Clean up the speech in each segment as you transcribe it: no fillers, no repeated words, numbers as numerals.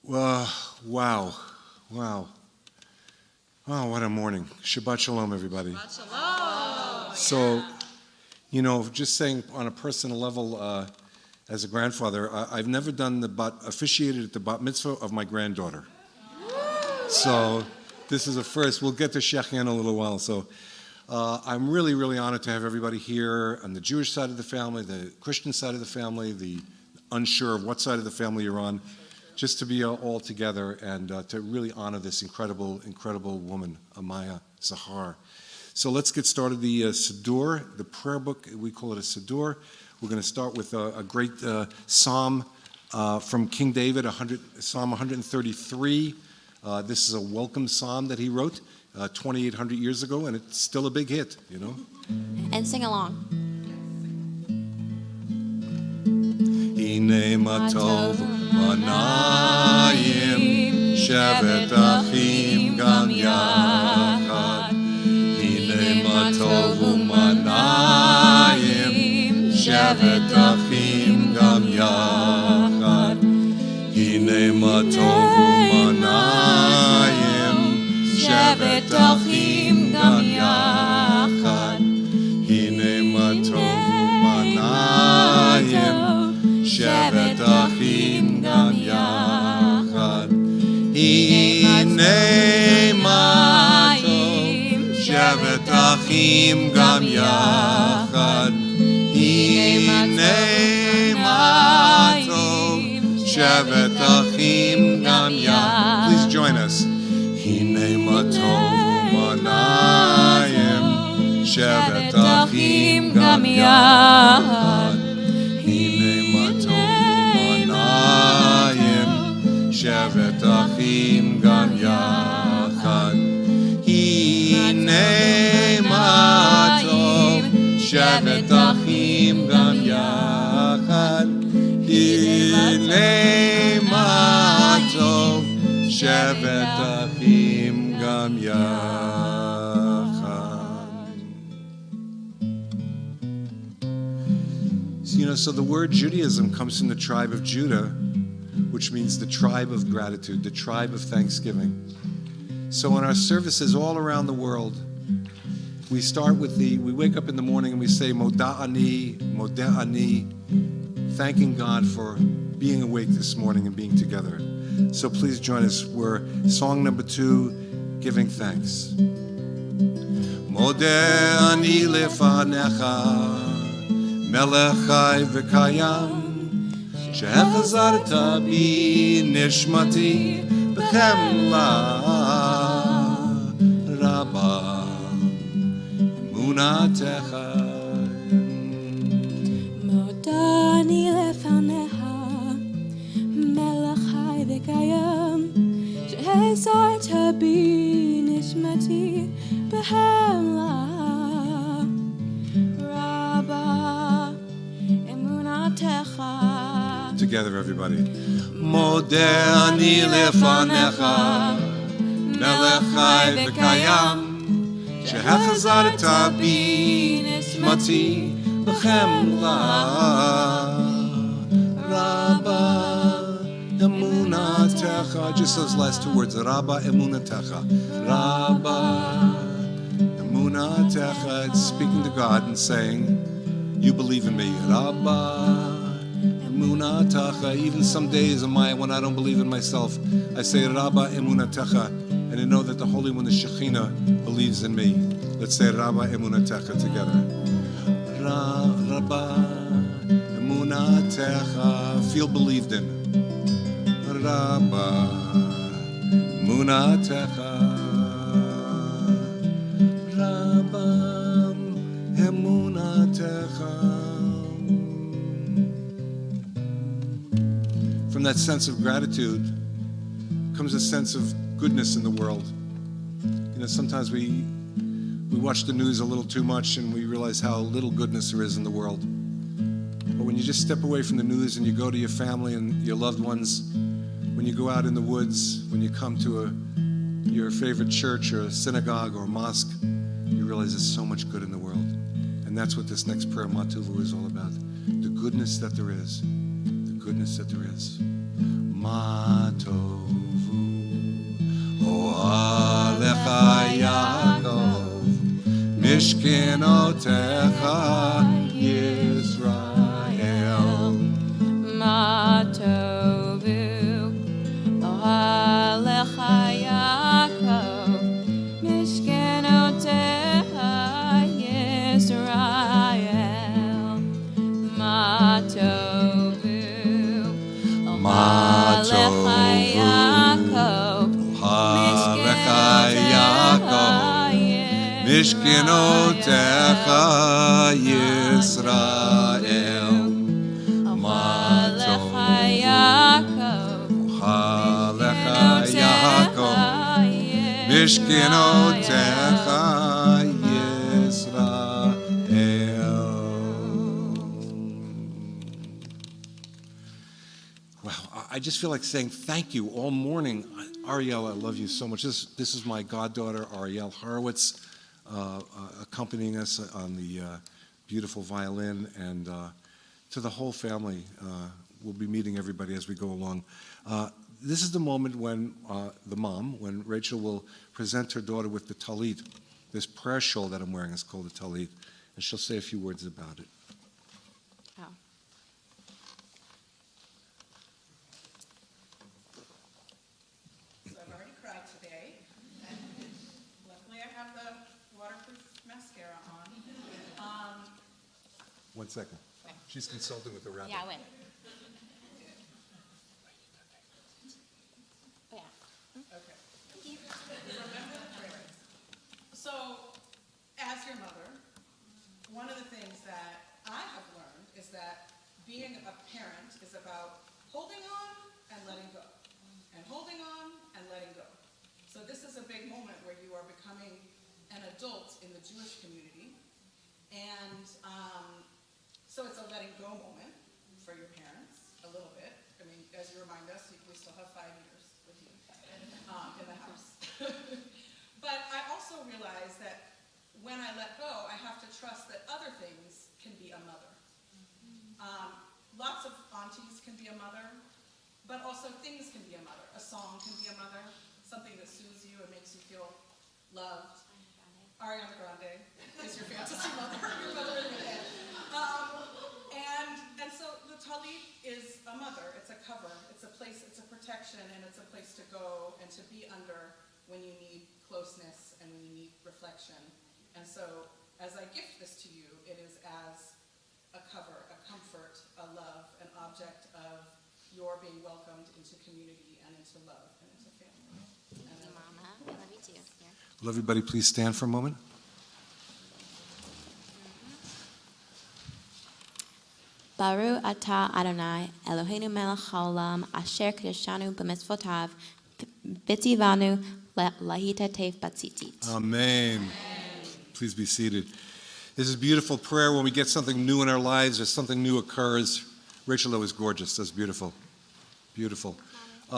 Wow. Wow, what a morning. Shabbat Shalom, everybody. Shabbat Shalom. So, just saying on a personal level, as a grandfather, I've never done officiated at the bat mitzvah of my granddaughter. So, this is a first. We'll get to Shechia in a little while. So, I'm really, really honored to have everybody here on the Jewish side of the family, the Christian side of the family, the unsure of what side of the family you're on, just to be all together and to really honor this incredible, incredible woman, Amaya Zahar. So let's get started. The Siddur, the prayer book, we call it a Siddur. We're going to start with a great psalm from King David, Psalm 133. This is a welcome psalm that he wrote 2,800 years ago, and it's still a big hit, And sing along. Hine ma tov manayim shevet achim gam yachad. Hine ma tov manayim shevet achim gam yachad. Hine ma tov manayim shevet achim gam yachad. Hine ma tov manayim shevet achim gam yachad. Hinei ma tov shevet achim gam yachad. Hinei ma tov shevet achim gam yachad. Please join us. Hinei ma tov manayim shevet achim gam yachad. Shevet achim gam yachad. Hinei ma tov shevet achim gam yachad. Hinei ma tov shevet achim gam yachad. So the word Judaism comes from the tribe of Judah, which means the tribe of gratitude, the tribe of thanksgiving. So in our services all around the world, we start with we wake up in the morning and we say, Moda'ani, Moda'ani, thanking God for being awake this morning and being together. So please join us. We're song number 2, Giving Thanks. Moda'ani lefanecha, melech chai v'kayam, שהחזרת בי נשמתי בחמלה רבה אמונתך. מודעני לפניך מלך חי וקיים שהחזרת בי נשמתי בחמלה רבה אמונתך. Together, everybody. Modeh ani lefanecha, melech chai v'kayam, shehachazarta bi nishmati b'chemla rabba emunatecha. Just those last 2 words, rabba emunatecha. Rabba emunatecha. It's speaking to God and saying, you believe in me. Rabba emunatacha. Even some days, Amaya, when I don't believe in myself, I say Rabba emunatacha, and I know that the Holy One, the Shekhinah, believes in me. Let's say Rabba emunatacha together. Rabba emunatacha. Feel believed in. Rabba emunatacha. Rabba emunatacha. From that sense of gratitude comes a sense of goodness in the world. Sometimes we watch the news a little too much and we realize how little goodness there is in the world. But when you just step away from the news and you go to your family and your loved ones, when you go out in the woods, when you come to your favorite church or a synagogue or a mosque, you realize there's so much good in the world. And that's what this next prayer, Matuvu, is all about. The goodness that there is. The goodness that there is. Ma tovu oalecha Yaakov mishkenotecha Yisrael. Ma tovu ohalecha Yaakov mishkenotecha Yisrael. Ma tovu ohalecha Yaakov Ohalecha Yaakov mishkenotecha Yisrael. Mishkenotecha Yisrael. Wow, I just feel like saying thank you all morning. Ariel, I love you so much. This is my goddaughter, Ariel Horowitz, accompanying us on the beautiful violin, and to the whole family. We'll be meeting everybody as we go along. This is the moment when when Rachel will present her daughter with the talit. This prayer shawl that I'm wearing is called the talit, and she'll say a few words about it. Oh. So I've already cried today. Luckily I have the waterproof mascara on. 1 second. She's consulting with the rabbi. Yeah, I win. Oh, yeah. Okay. Remember the prayers. So, as your mother, one of the things that I have learned is that being a parent is about holding on and letting go. And holding on and letting go. So this is a big moment where you are becoming an adult in the Jewish community. And so it's a letting go moment for your parents, a little bit. I mean, as you remind us, we still have 5 years with you in the house. But I also realize that when I let go, I have to trust that other things can be a mother. Lots of aunties can be a mother, but also things can be a mother. A song can be a mother, something that soothes you and makes you feel loved. Ariana Grande is your fantasy mother, your mother in your head. And so the talit is a mother, it's a cover, it's a place, it's a protection, and it's a place to go and to be under when you need closeness and when you need reflection. And so as I gift this to you, it is as a cover, a comfort, a love, an object of your being welcomed into community and into love and into family. Thank you, Mama. I love you too. Here. Will everybody please stand for a moment? Baruch atah Adonai, Eloheinu melech haolam, asher kedeshanu b'mitzvotav, v'tzivanu lahitatev batzitzit. Amen. Please be seated. This is beautiful prayer when we get something new in our lives or something new occurs. Rachel, that was gorgeous. That's beautiful. Beautiful.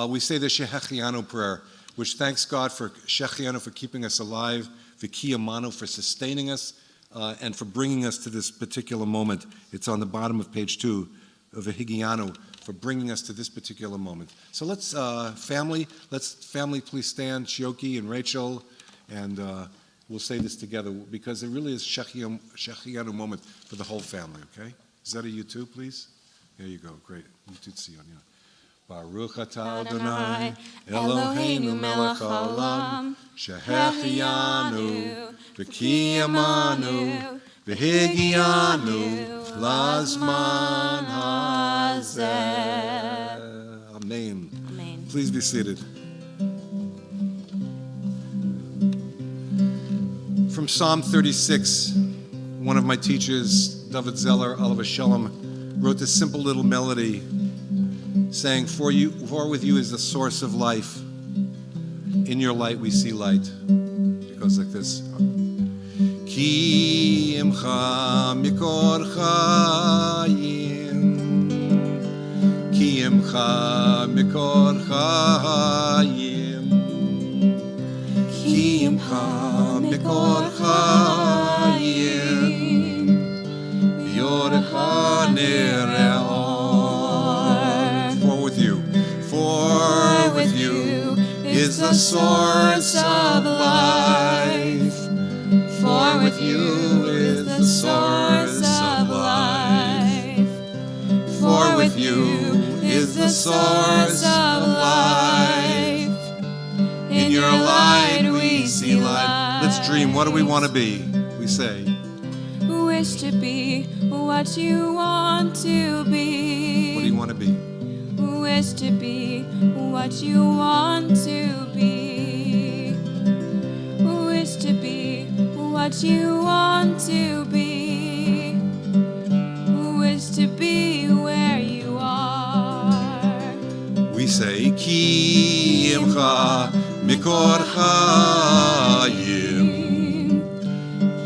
We say the Shehechianu prayer, which thanks God for Shechianu for keeping us alive, V'kiyamanu for sustaining us, and for bringing us to this particular moment. It's on the bottom of page 2 of V'higianu, for bringing us to this particular moment. So let's family please stand, Chioke and Rachel, and we'll say this together because it really is Shechianu moment for the whole family, okay? Is that a you too, please? There you go, great. You too, Tzion, yeah. Baruch atah Adonai, Eloheinu melech haolam, shehechianu, v'kiyamanu, v'higianu, lazman hazeh. Amen. Amen. Please be seated. From Psalm 36, one of my teachers, David Zeller, Alav Shalom, wrote this simple little melody saying, for with you is the source of life. In your light we see light. It goes like this. Ki imcha mikor chayim, ki imcha mikor chayim, ki imcha mikor chayim, v'yorecha nere'or. For is the source of life. For with you is the source of life. For with you is the source of life. In your light we see light. Let's dream. What do we want to be? We say. Wish to be what you want to be. What do you want to be? Wish to be what you want to be. Wish to be what you want to be. Wish to be where you are. We say, Ki imcha mikor chayim.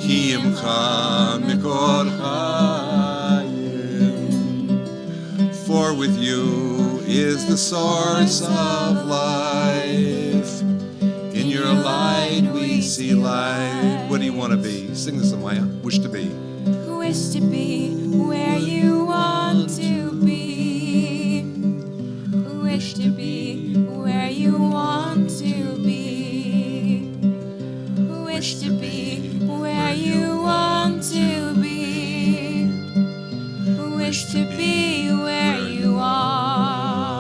Ki imcha mikor chayim. For with you is the source of life. In your light we see light. What do you want to be? Sing this, Amaya. Wish to be. Wish to be where you want to be. Wish to be where you want to be. Wish to be where you want to be. Wish to be where you are.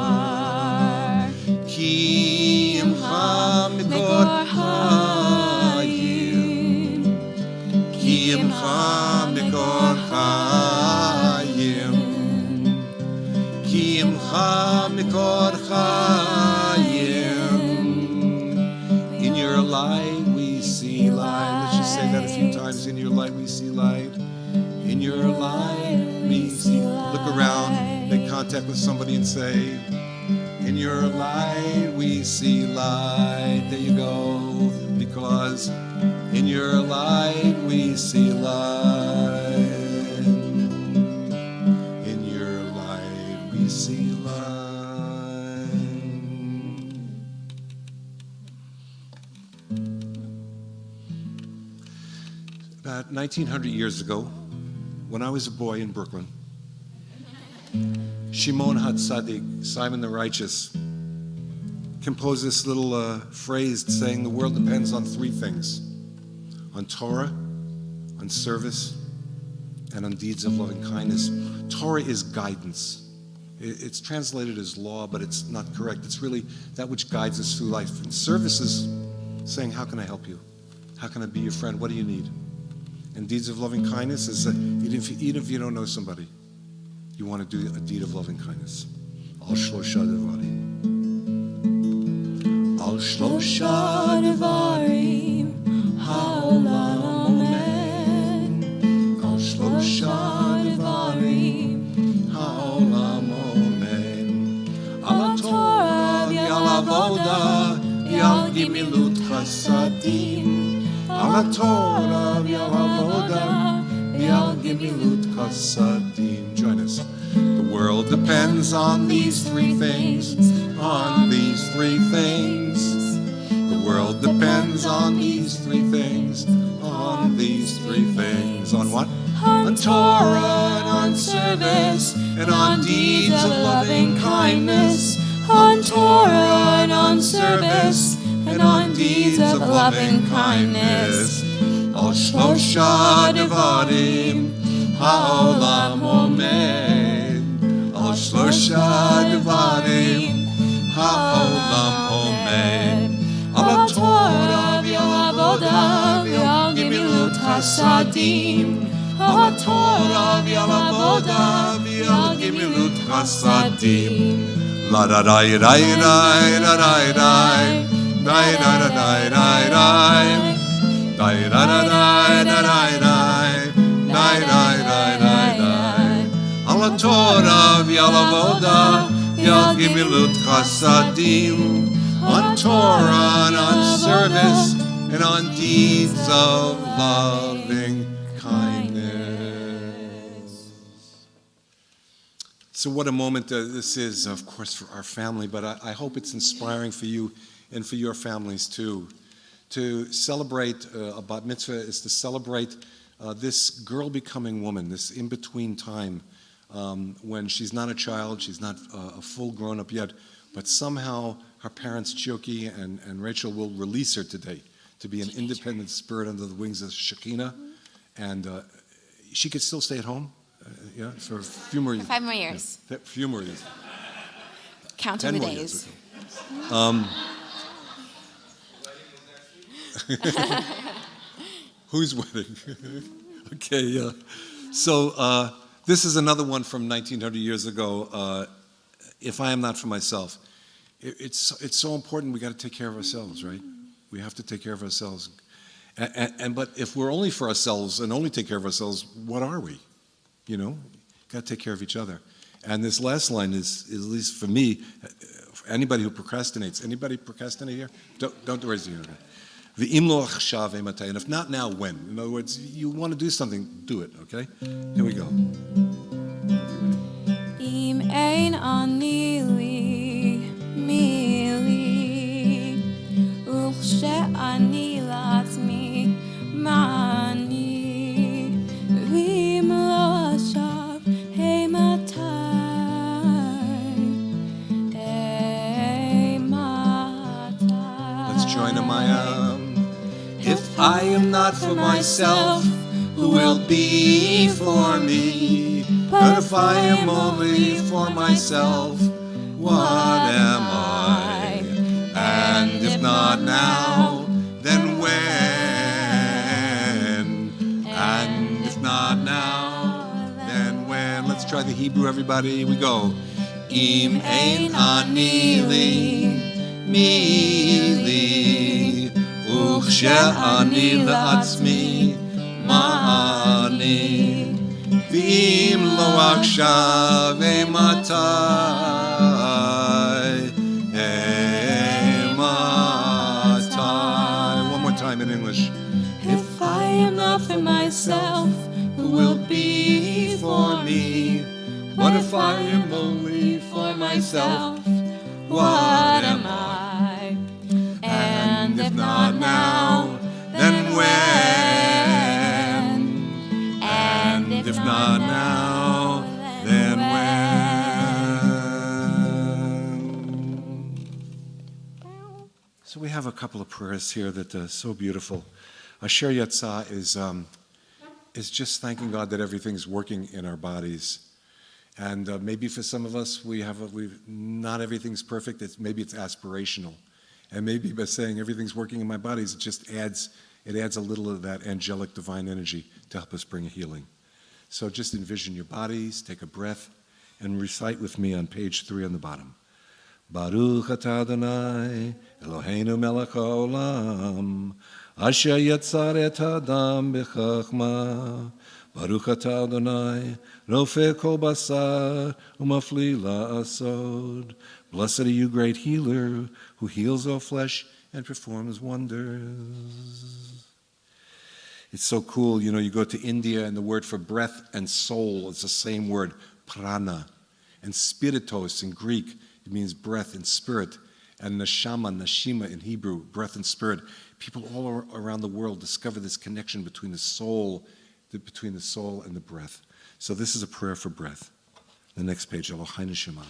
Ki imcha mikor chayim. Ki imcha mikor chayim. Ki imcha mikor chayim. In your light we see light. Let's just say that a few times. In your light we see light. In your light we see. Look around, make contact with somebody and say, in your light we see light. There you go. Because in your light we see light. In your light we see light. About 1900 years ago, when I was a boy in Brooklyn, Shimon HaTzadik, Simon the Righteous, composed this little phrase saying the world depends on three things: on Torah, on service, and on deeds of loving kindness. Torah is guidance. It's translated as law, but it's not correct. It's really that which guides us through life. And service is saying, how can I help you? How can I be your friend? What do you need? And deeds of loving kindness is even if you don't know somebody, you want to do a deed of loving kindness. Al shlosha devarim. Al shlosha devarim ha'olam omen. Al shlosha devarim ha'olam omen. Al Torah v'al avoda v'al gimilut chasadim. Al Torah v'al avoda v'al gimilut chasadim. Join us. The world depends on these three things. On these three things. The world depends on these three things. On these three things. On what? On Torah and on service and on deeds of loving kindness. On Torah and on service and on deeds of loving kindness. Al shlosha devarim ha'olam omen. Al shlosha devarim ha'olam omen. Al Torah v'al avoda v'al gimilut chasadim. Al Torah v'al avoda v'al gimilut chasadim. La da da da da da da da da da da da da Al Torah v'al avoda v'al gimilut chasadim. On Torah and on service and on deeds of loving kindness. So what a moment this is, of course, for our family, but I hope it's inspiring for you and for your families too. To celebrate a bat mitzvah is to celebrate this girl becoming woman, this in-between time when she's not a child, she's not a full grown-up yet, But somehow her parents, Chioke and Rachel, will release her today to be an independent spirit under the wings of Shekinah. And she could still stay at home, for a few more years. 5 more years. Yeah, a few more years. Counting 10 the more days. Years. Okay. Whose wedding? Okay, yeah. So this is another one from 1900 years ago. If I am not for myself, it's so important. We got to take care of ourselves, right? We have to take care of ourselves. But if we're only for ourselves and only take care of ourselves, what are we? Got to take care of each other. And this last line is at least for me, for anybody who procrastinates. Anybody procrastinate here? Don't raise your hand. V'im lo achshav ematay. And if not now, when? In other words, you want to do something, do it, okay? Here we go. Im ein ani li, mi li, וכשאני לעצמי, מה אני? ואם לא עכשיו, אימתי? Let's join Amaya. If I am not for myself, who will be for me? But if I am only for myself, what am I? And if not now, then when? And if not now, then when? Let's try the Hebrew, everybody. We go. Im ein ani li, mi li, וכשאני לעצמי, מה אני? ואם לא עכשיו, אימתי? One more time in English. If I am not for myself, Who will be for me? But if I am only for myself, what am I? And if not now, then when? And if not now, then when? So we have a couple of prayers here that are so beautiful. Asher Yatzah is just thanking God that everything's working in our bodies. And maybe for some of us, not everything's perfect. Maybe it's aspirational. And maybe by saying everything's working in my bodies, it adds a little of that angelic divine energy to help us bring a healing. So just envision your bodies, take a breath, and recite with me on page 3 on the bottom. Baruch atah Adonai, Eloheinu melech haolam, asher yatzar et ha'adam b'chachma. Baruch atah Adonai, rofeh kol basar, umafli la'asod. Blessed are you, great healer, who heals all flesh and performs wonders. It's so cool, you go to India and the word for breath and soul is the same word, prana. And spiritos in Greek, it means breath and spirit. And nashima in Hebrew, breath and spirit. People all around the world discover this connection between the soul and the breath. So this is a prayer for breath. The next page, Elohai Neshama.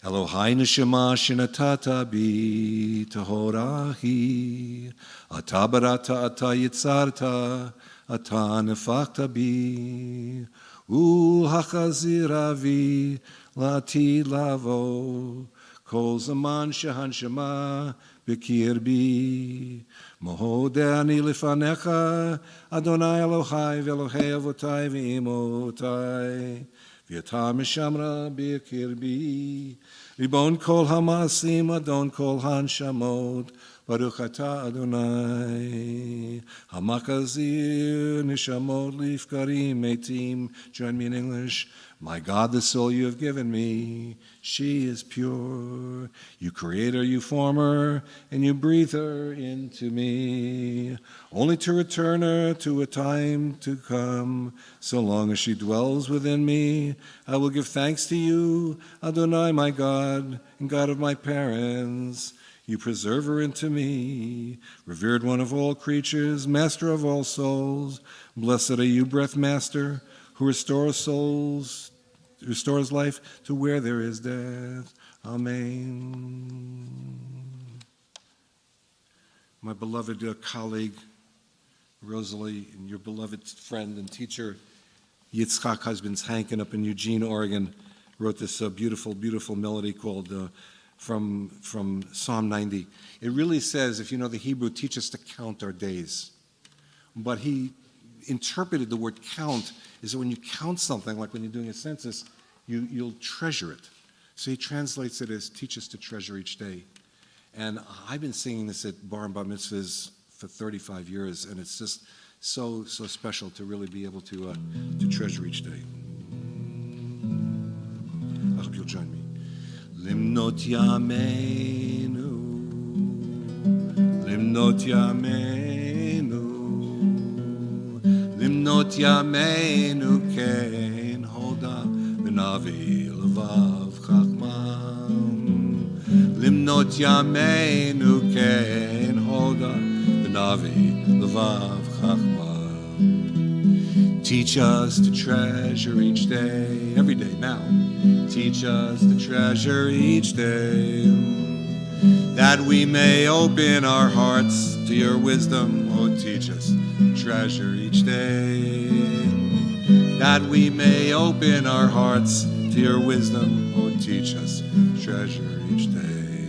Elohai Neshama shenatata bi tahorahi, ata barata ata yitzarta, ata nefachta bi, ulhachaziravi lati lavo, kol zaman shehanshama b'kirbi. Mohodani lifanecha, Adonai Elohai ve'Elohei avotai ve'imotai, v'yata mishamra b'kirbi. Ribon kol hamasim, Adon kol hanshamot, Baruch atah Adonai. Hamakazir nishamot lifkarim metim. Join me in English. My God, the soul you have given me, she is pure. You create her, you form her, and you breathe her into me, only to return her to a time to come. So long as she dwells within me, I will give thanks to you, Adonai, my God, and God of my parents. You preserve her into me, revered one of all creatures, master of all souls. Blessed are you, breath master, who restores life to where there is death. Amen. My beloved colleague, Rosalie, and your beloved friend and teacher, Yitzchak husbands Hankin up in Eugene, Oregon, wrote this beautiful, beautiful melody called from Psalm 90. It really says, if you know the Hebrew, teach us to count our days. But he interpreted the word count is that when you count something, like when you're doing a census, you'll treasure it. So he translates it as teach us to treasure each day. And I've been singing this at bar and bar mitzvahs for 35 years, and it's just so special to really be able to treasure each day. I hope you'll join me. Limnot yameinu, limnot yameinu, limnot yameinu kein hoda v'navi levav chachmam, limnot yameinu kein hoda v'navi levav chachmam. Teach us to treasure each day, every day now. Teach us to treasure each day, that we may open our hearts to your wisdom. Oh, teach us to treasure each day, that we may open our hearts to your wisdom. Oh, teach us to treasure each day.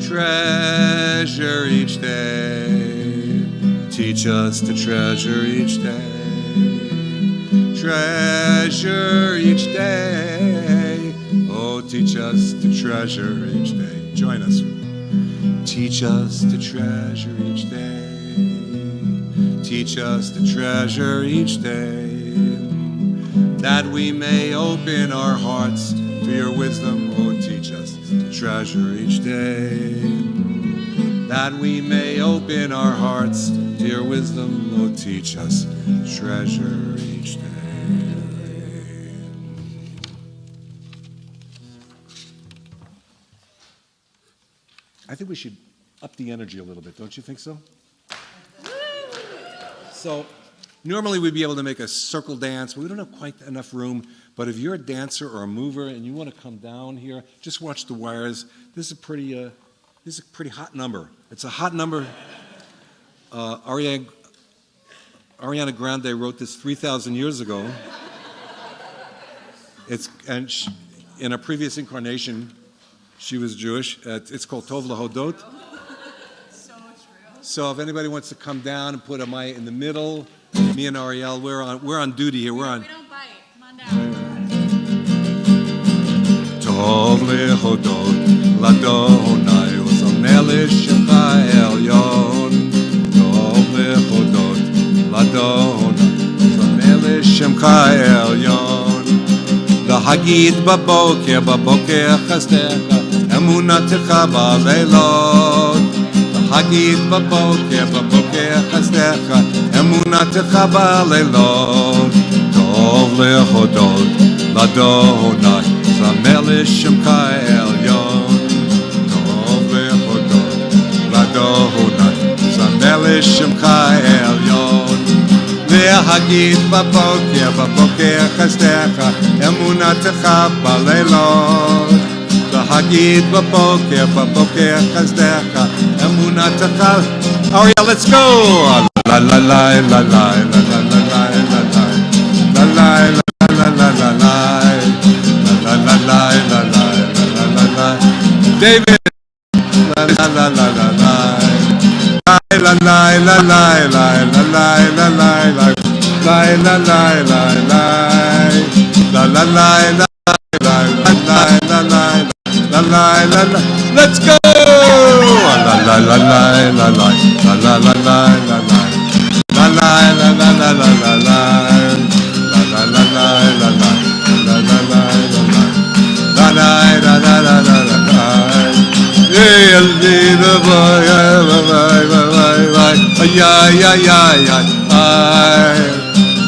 Treasure each day. Teach us to treasure each day. Treasure each day. Oh, teach us to treasure each day. Join us. Teach us to treasure each day. Teach us to treasure each day, that we may open our hearts to your wisdom. Oh, teach us to treasure each day, that we may open our hearts to your wisdom. Oh, teach us to treasure each day. I think we should up the energy a little bit, don't you think so? So, normally we'd be able to make a circle dance, but we don't have quite enough room. But if you're a dancer or a mover and you want to come down here, just watch the wires. This is a pretty hot number. It's a hot number. Ariana Grande wrote this 3,000 years ago. In a previous incarnation, she was Jewish. It's called Tov Lahodot. So true. So if anybody wants to come down and put Amaya in the middle, me and Ariel, we're on duty here. We don't bite. Come on down. Tov Lahodot Ladonai Uzamelech Shemcha Elyon. Tov Lahodot Ladonai Uzamelech Shemcha Elyon. Lahagid baboker chesdecha emunatecha baleilot. Lahagid baboker chesdecha emunatecha baleilot. Tov lehodot ladonai zamelech shemcha elyon. Tov lehodot ladonai zamelech shemcha elyon. Lahagid baboker chesdecha emunatecha baleilot. Lahagid baboker chesdecha emunatecha. Ariel, let's go. La la la la la la la la la la la la la la la la la la la. David. La la la la la la. La la la la la la la la la la la la la la la la. Let's go! La la la la la la la la la la la la la la la la la la la la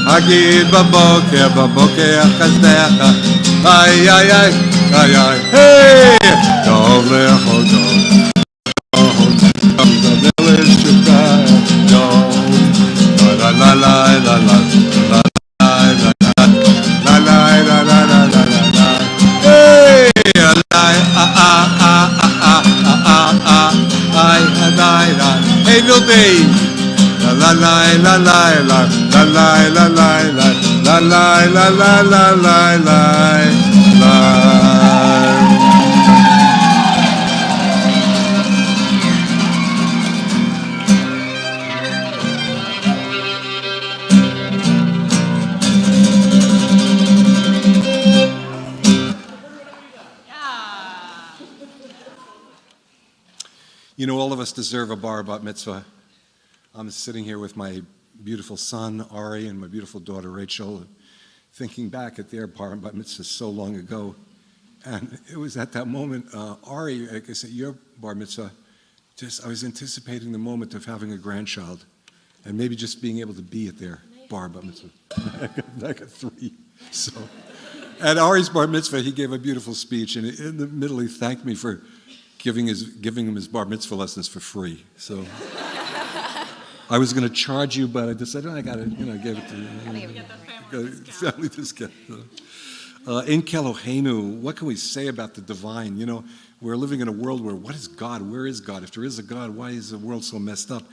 Hagid baboker chesdecha, ay ay ay ay ay, hey! Tov lehodot, zamelech shemcha elyon. La la la la la la la la la la la la la la la. Hey! say. La la la la la la la la la la la la la la la la la la. You know, all of us deserve a bar bat mitzvah. I'm sitting here with my beautiful son, Ari, and my beautiful daughter, Rachel, thinking back at their bar bat mitzvah so long ago. And it was at that moment, Ari, like I said, your bar mitzvah, I was anticipating the moment of having a grandchild and maybe just being able to be at their bar bat mitzvah. I got 3. So, at Ari's bar mitzvah, he gave a beautiful speech, and in the middle, he thanked me for giving him his bar mitzvah lessons for free. So I was going to charge you, but I decided I got to, give it to you. Family discount. In Keloheinu, what can we say about the divine? You know, we're living in a world where what is God? Where is God? If there is a God, why is the world so messed up?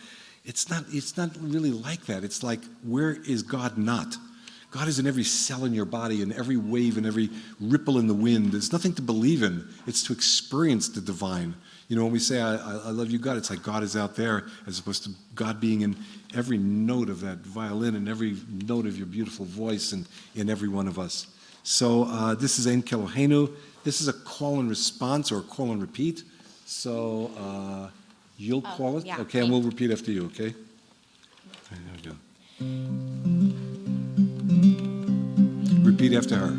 It's not really like that. It's like, where is God not? God is in every cell in your body, in every wave, in every ripple in the wind. There's nothing to believe in. It's to experience the divine. You know, when we say, I love you, God, it's like God is out there, as opposed to God being in every note of that violin and every note of your beautiful voice and in every one of us. So this is Ein Keloheinu. This is a call and response or a call and repeat. So you'll call it? Yeah, okay, and we'll repeat after you, okay? There we go. Repeat after her.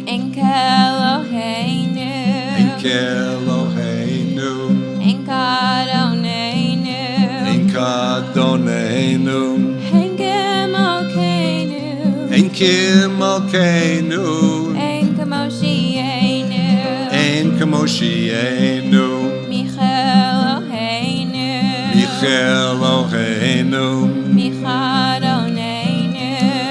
Ein Keloheinu, Ein Keloheinu, Ein Kadoneinu, Ein Kadoneinu, Ein Gemalkeinu, Ein Kimalkeinu, Ein Kamoshienu, Ein Kamoshienu, Micheloheinu, Micheloheinu, Michadoneinu,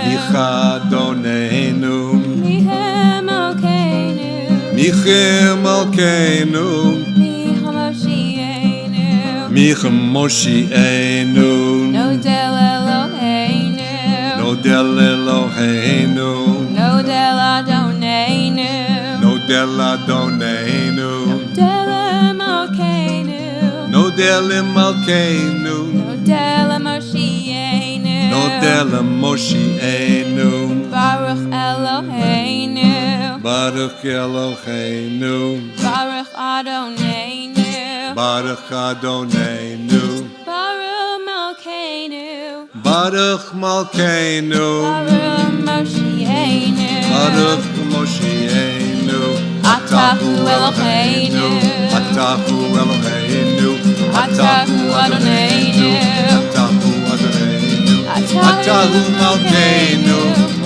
Michadoneinu, Michemalkeinu, Michemalkeinu, Michamoshienu, Michamoshienu, Nodel Eloheinu, Nodel Eloheinu, Nodel Adoneinu, Nodel Adoneinu, Nodel Emalkeinu, Nodel Imalkeinu, Nodel Moshienu, Nodel Moshienu, Baruch Eloheinu, Baruch Eloheinu, Baruch Adoneinu, Baruch Adoneinu, Baruch Malkeinu, Baruch Malkeinu, Baruch Moshienu, Baruch Moshienu, Atahu Eloheinu, Atahu Eloheinu, Atahu Adoneinu, Atahu Adoneinu, Atahu Atahu Malkeinu,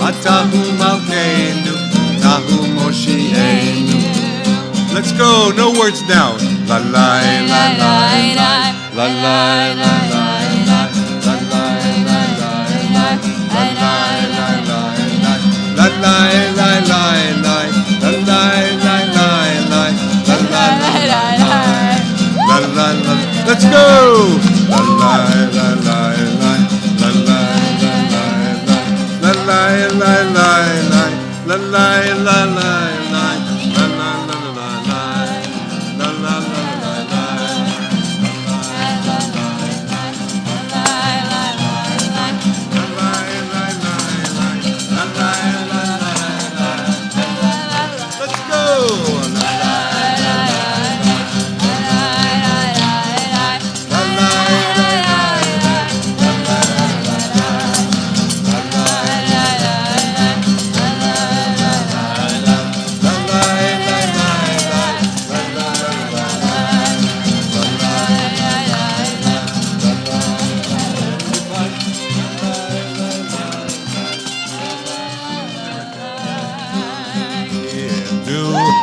Atahu Malkeinu, Atahu Moshienu. Let's go, no words now. La la la la la la la la la la la la la la la. Let's go. La la la la la la la la la la la la la.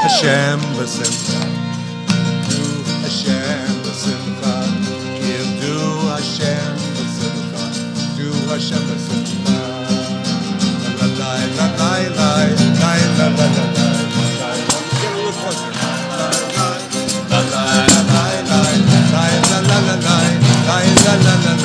Hashem b'simcha, do Hashem b'simcha, do Hashem b'simcha, do Hashem b'simcha. La la la la la la la la la la. Get a little closer. La la la la la la la la la la la la la la la.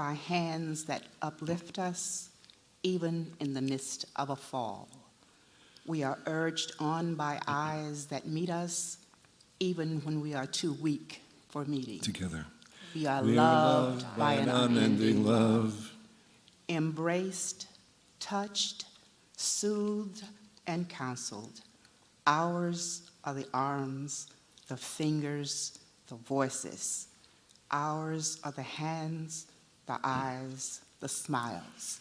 by hands that uplift us, even in the midst of a fall. We are urged on by eyes that meet us, even when we are too weak for meeting. Together. We are We are loved by an unending love. Embraced, touched, soothed, and counseled. Ours are the arms, the fingers, the voices. Ours are the hands, the eyes, the smiles.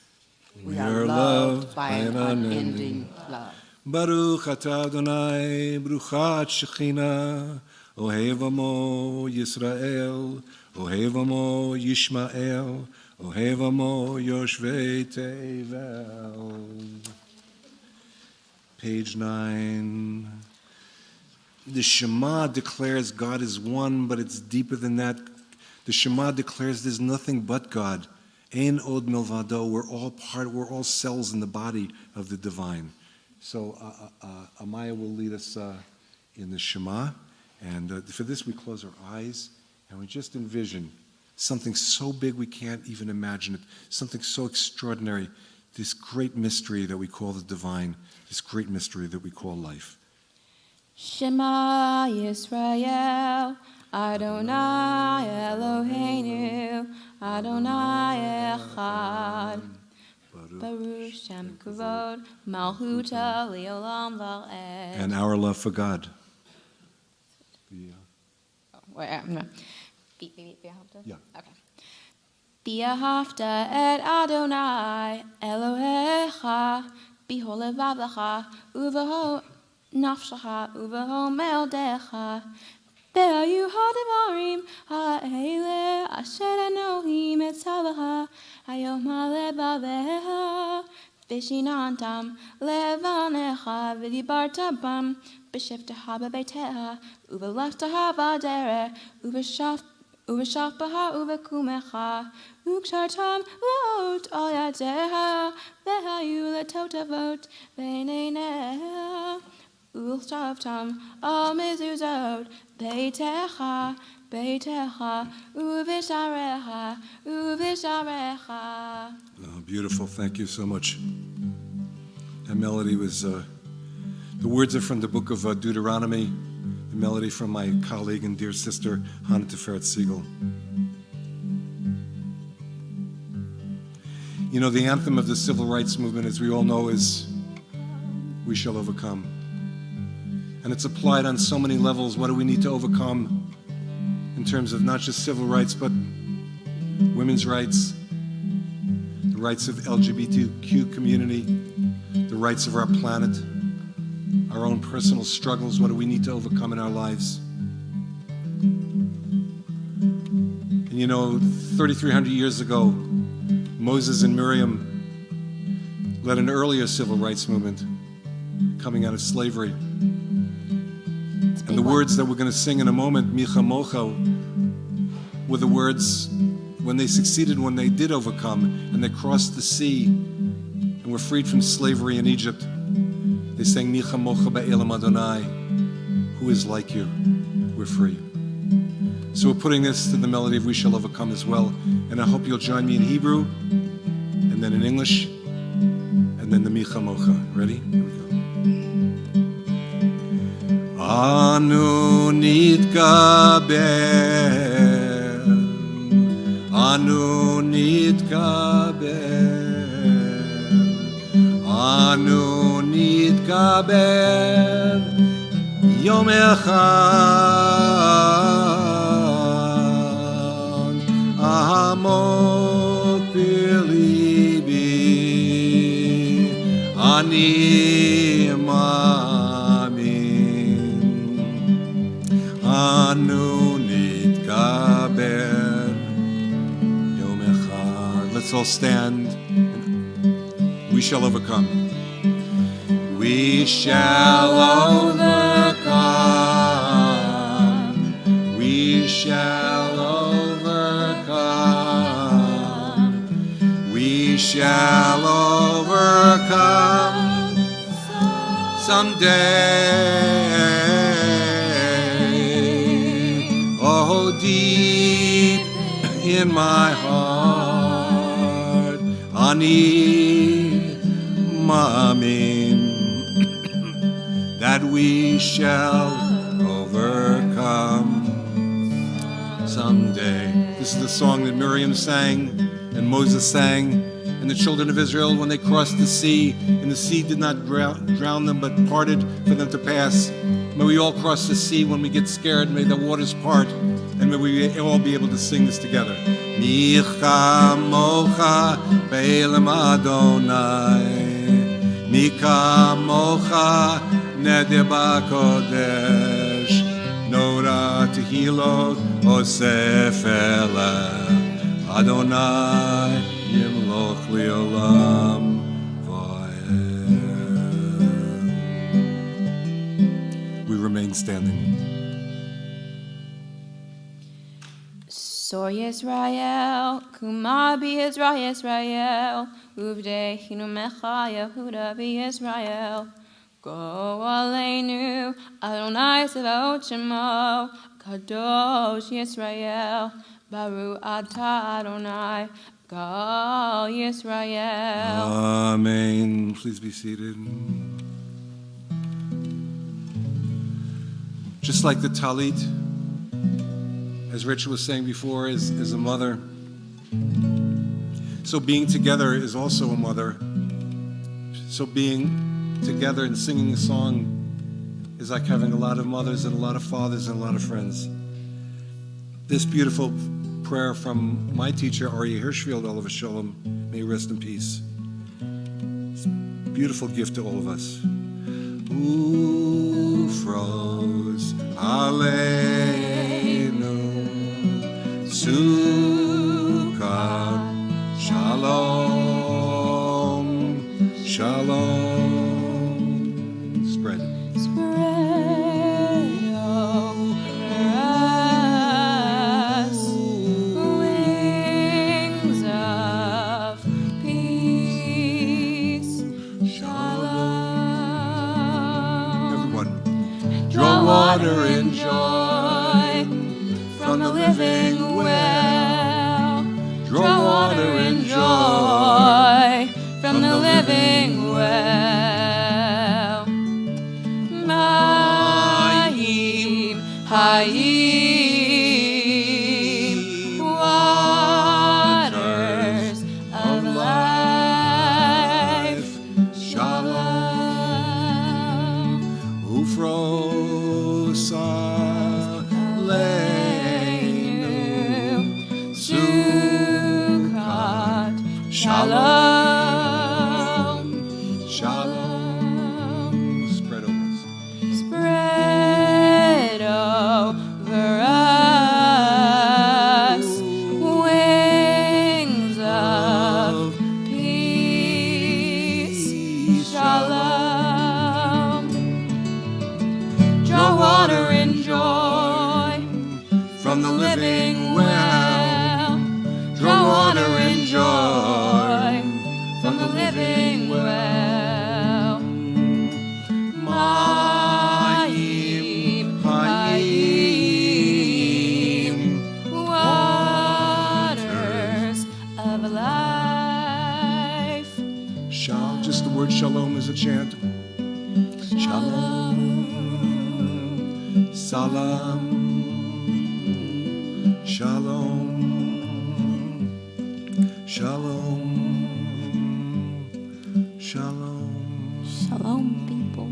We are loved by an unending love. Baruch atah Adonai, bruchat Shechina, ohev amo Yisrael, ohev amo Yishmael, ohev amo Yoshvei Tevel. Page 9. The Shema declares God is one, but it's deeper than that. The Shema declares there's nothing but God. Ein od milvado. We're all cells in the body of the divine. So Amaya will lead us in the Shema. And for this, we close our eyes and we just envision something so big we can't even imagine it, something so extraordinary, this great mystery that we call the divine, this great mystery that we call life. Shema Yisrael, Adonai Eloheinu, Adonai Echad. Baruch Shem Kavod, Malchuta Leolam Va'ed. And our love for God. No. Yeah. Okay. V'ahavta et Adonai Elohecha b'chol levavecha uveho nafshecha uveho me'odecha ve'hayu hadavarim ha'ele asher Elohim etzavecha hayom halevavecha v'shinantam levanecha v'dibarta bam b'shivtecha b'beitecha uveleftecha v'adere uveshafpaha uvekumecha ukshartam lot al yadeha vehayu letotavot veineneha ulshavtam al mezuzot beitecha uvisharecha. Oh, beautiful. Thank you so much. That melody was, the words are from the book of Deuteronomy, the melody from my colleague and dear sister, Hannah Teferet Siegel. You know, the anthem of the civil rights movement, as we all know, is "We shall overcome." And it's applied on so many levels. What do we need to overcome in terms of not just civil rights, but women's rights, the rights of LGBTQ community, the rights of our planet, our own personal struggles? What do we need to overcome in our lives? And you know, 3,300 years ago, Moses and Miriam led an earlier civil rights movement coming out of slavery. And the words that we're going to sing in a moment, Micha Mocha, were the words when they succeeded, when they did overcome, and they crossed the sea and were freed from slavery in Egypt. They sang, Micha Mocha Ba'elam Adonai, who is like you? We're free. So we're putting this to the melody of We Shall Overcome as well. And I hope you'll join me in Hebrew, and then in English, and then the Micha Mocha. Ready? Here we go. Anu nitkaber, Anu nitkaber, Anu nitkaber, Yom echad, Amok b'libi, Ani Anu nitkaber Yom echad. Let's all stand. We shall overcome. We shall overcome. We shall overcome. We shall overcome someday. Oh, deep in my heart, Ani Ma'amin that we shall overcome someday. This is the song that Miriam sang and Moses sang, and the children of Israel when they crossed the sea, and the sea did not drown them but parted for them to pass. May we all cross the sea when we get scared. May the waters part, and may we all be able to sing this together. Micha mocha be'elam Adonai, Micha mocha neder ba'kodesh, Nora tehilot osef eleh, Adonai yimloch li'olam va'ed. We remain standing. Soy Israel, Kuma be Israel, Israel, Uvdehinu Mecha Yehuda be Israel. Go Aleinu, Adonai Sevaot Shemo, Kadosh Yisrael, Baruch Atah Adonai, Gal Yisrael. Amen. Please be seated. Just like the Talit, as Rich was saying before, is a mother. So being together is also a mother. So being together and singing a song is like having a lot of mothers and a lot of fathers and a lot of friends. This beautiful prayer from my teacher, Ariel Hirschfield, Oliver Shalom, may he rest in peace. It's a beautiful gift to all of us. Ufros Aleinu Sukkah Shalom Shalom. Spread. Spread over us wings of peace. Shalom. Everyone. Draw water in joy from the living well. Draw water in joy from the living well. Ma'im Hayim, waters of life. Shalom. Ufros Aleinu Sukkot Shalom Shalom. Spread over us. Spread over us wings of peace. Shalom. Draw water in joy From the living well. Draw water in joy from the living well. Ma'im Hayim, waters of life. Shalom. Just the word shalom is a chant. Shalom. Salam. Shalom. Shalom. Shalom. Shalom, people.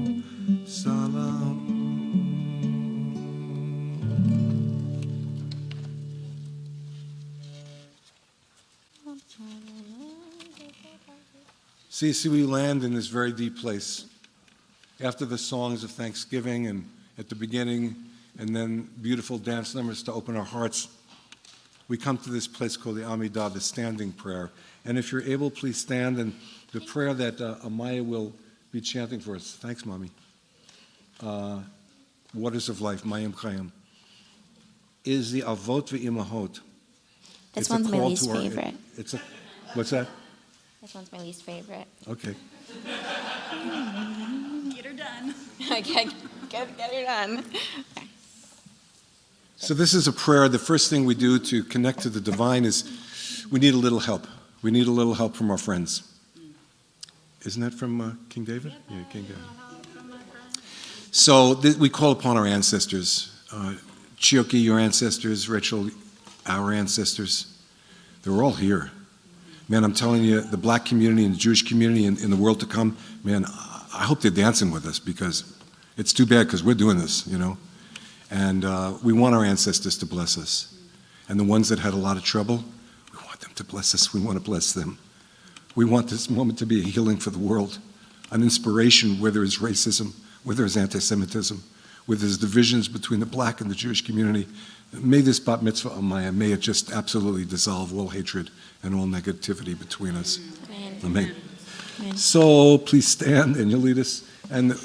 Salam. See, we land in this very deep place. After the songs of thanksgiving and at the beginning, and then beautiful dance numbers to open our hearts, we come to this place called the Amidah, the standing prayer. And if you're able, please stand. And the prayer that Amaya will be chanting for us. Thanks, Mommy. Waters of Life, Mayim Chayim, is the Avot Ve'imahot. This one's my least favorite. What's that? This one's my least favorite. Okay. Get her done. Okay, get her done. So this is a prayer. The first thing we do to connect to the divine is we need a little help. We need a little help from our friends. Isn't that from King David? Yeah, King David. So we call upon our ancestors. Chioke, your ancestors, Rachel, our ancestors. They're all here. Man, I'm telling you, the black community and the Jewish community in the world to come, man, I hope they're dancing with us because it's too bad because we're doing this, you know. And we want our ancestors to bless us. And the ones that had a lot of trouble, we want them to bless us. We want to bless them. We want this moment to be a healing for the world, an inspiration where there is racism, where there is anti-Semitism, where there's divisions between the black and the Jewish community. May this bat mitzvah, Amaya, may it just absolutely dissolve all hatred and all negativity between us. Amen. Amen. Amen. So please stand and you'll lead us. And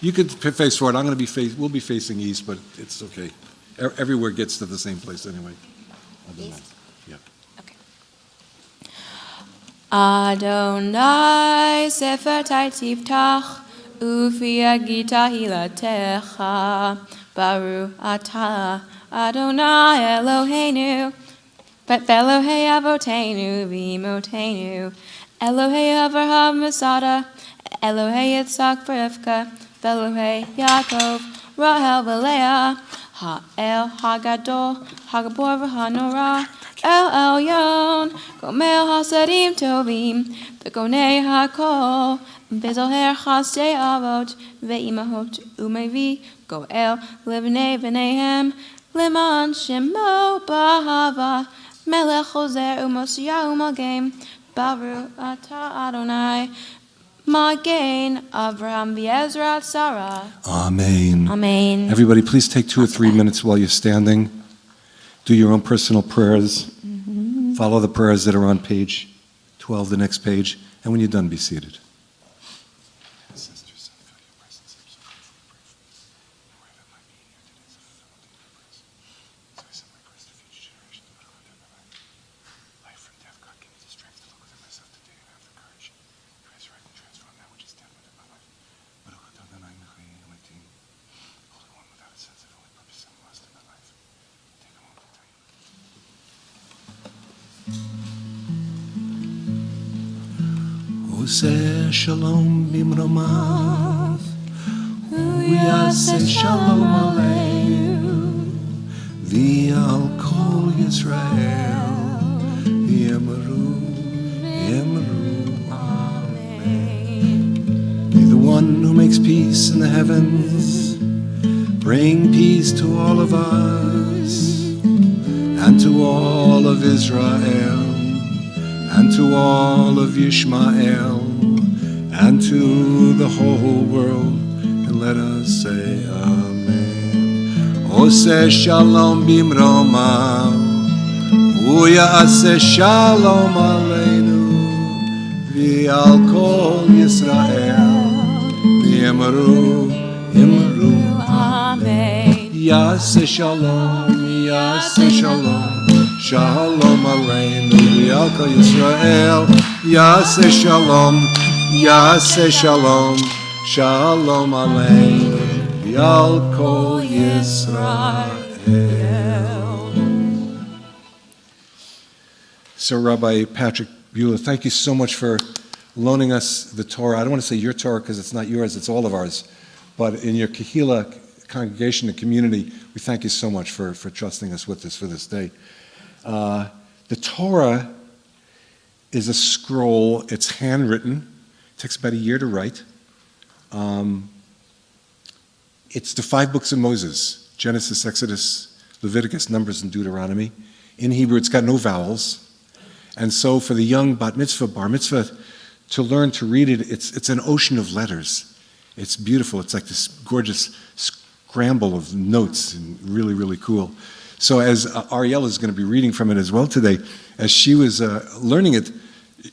you could face forward. We'll be facing east, but it's okay. Everywhere gets to the same place anyway. East? Yeah. Okay. Adonai sefer tiftach ufi agita hilatecha baru atah Adonai Eloheinu Elohei Avotenu v'imotenu Elohei Avraham Masada Elohei Yitzhak v'Rivka Elohei Yaakov Rahel v'Leah Ha'el Hagadol Hagabor v'Hanora El Elyon Gomel Hasadim Tovim V'Gonei HaKol V'Zoher Chasdei Avot Ve'imahot Umevi Goel Livnei V'Nehem Leman Shemo Bahava Melech Chozer Umosiyah Umagim Baru Ata Adonai Magain Avraham V'Ezrat Sarah. Amen. Amen. Everybody, please take 2 or 3 minutes while you're standing. Do your own personal prayers. Follow the prayers that are on page 12, the next page. And when you're done, be seated. Oseh shalom bimromav, uyaseh shalom aleinu, v'al kol Yisrael, v'yemaru, amen. May the one who makes peace in the heavens bring peace to all of us and to all of Israel, and to all of Yishmael, and to the whole world, and let us say Amen. Oseh shalom bimromav, uyaseh shalom aleinu, v'al kol Yisrael, v'yemaru, Amen. Yaseh shalom, yaseh shalom. Shalom aleinu v'al kol Yisrael, Yaseh shalom, Yaseh shalom, Shalom aleinu v'al kol Yisrael. So Rabbi Patrick Beulah, thank you so much for loaning us the Torah. I don't want to say your Torah because it's not yours, it's all of ours. But in your Kehillah congregation and community, we thank you so much for trusting us with this for this day. The Torah is a scroll. It's handwritten. It takes about a year to write. It's the 5 books of Moses: Genesis, Exodus, Leviticus, Numbers, and Deuteronomy. In Hebrew, it's got no vowels. And so for the young bat mitzvah, bar mitzvah, to learn to read it, it's an ocean of letters. It's beautiful. It's like this gorgeous scramble of notes, and really, really cool. So as Ariel is going to be reading from it as well today, as she was learning it,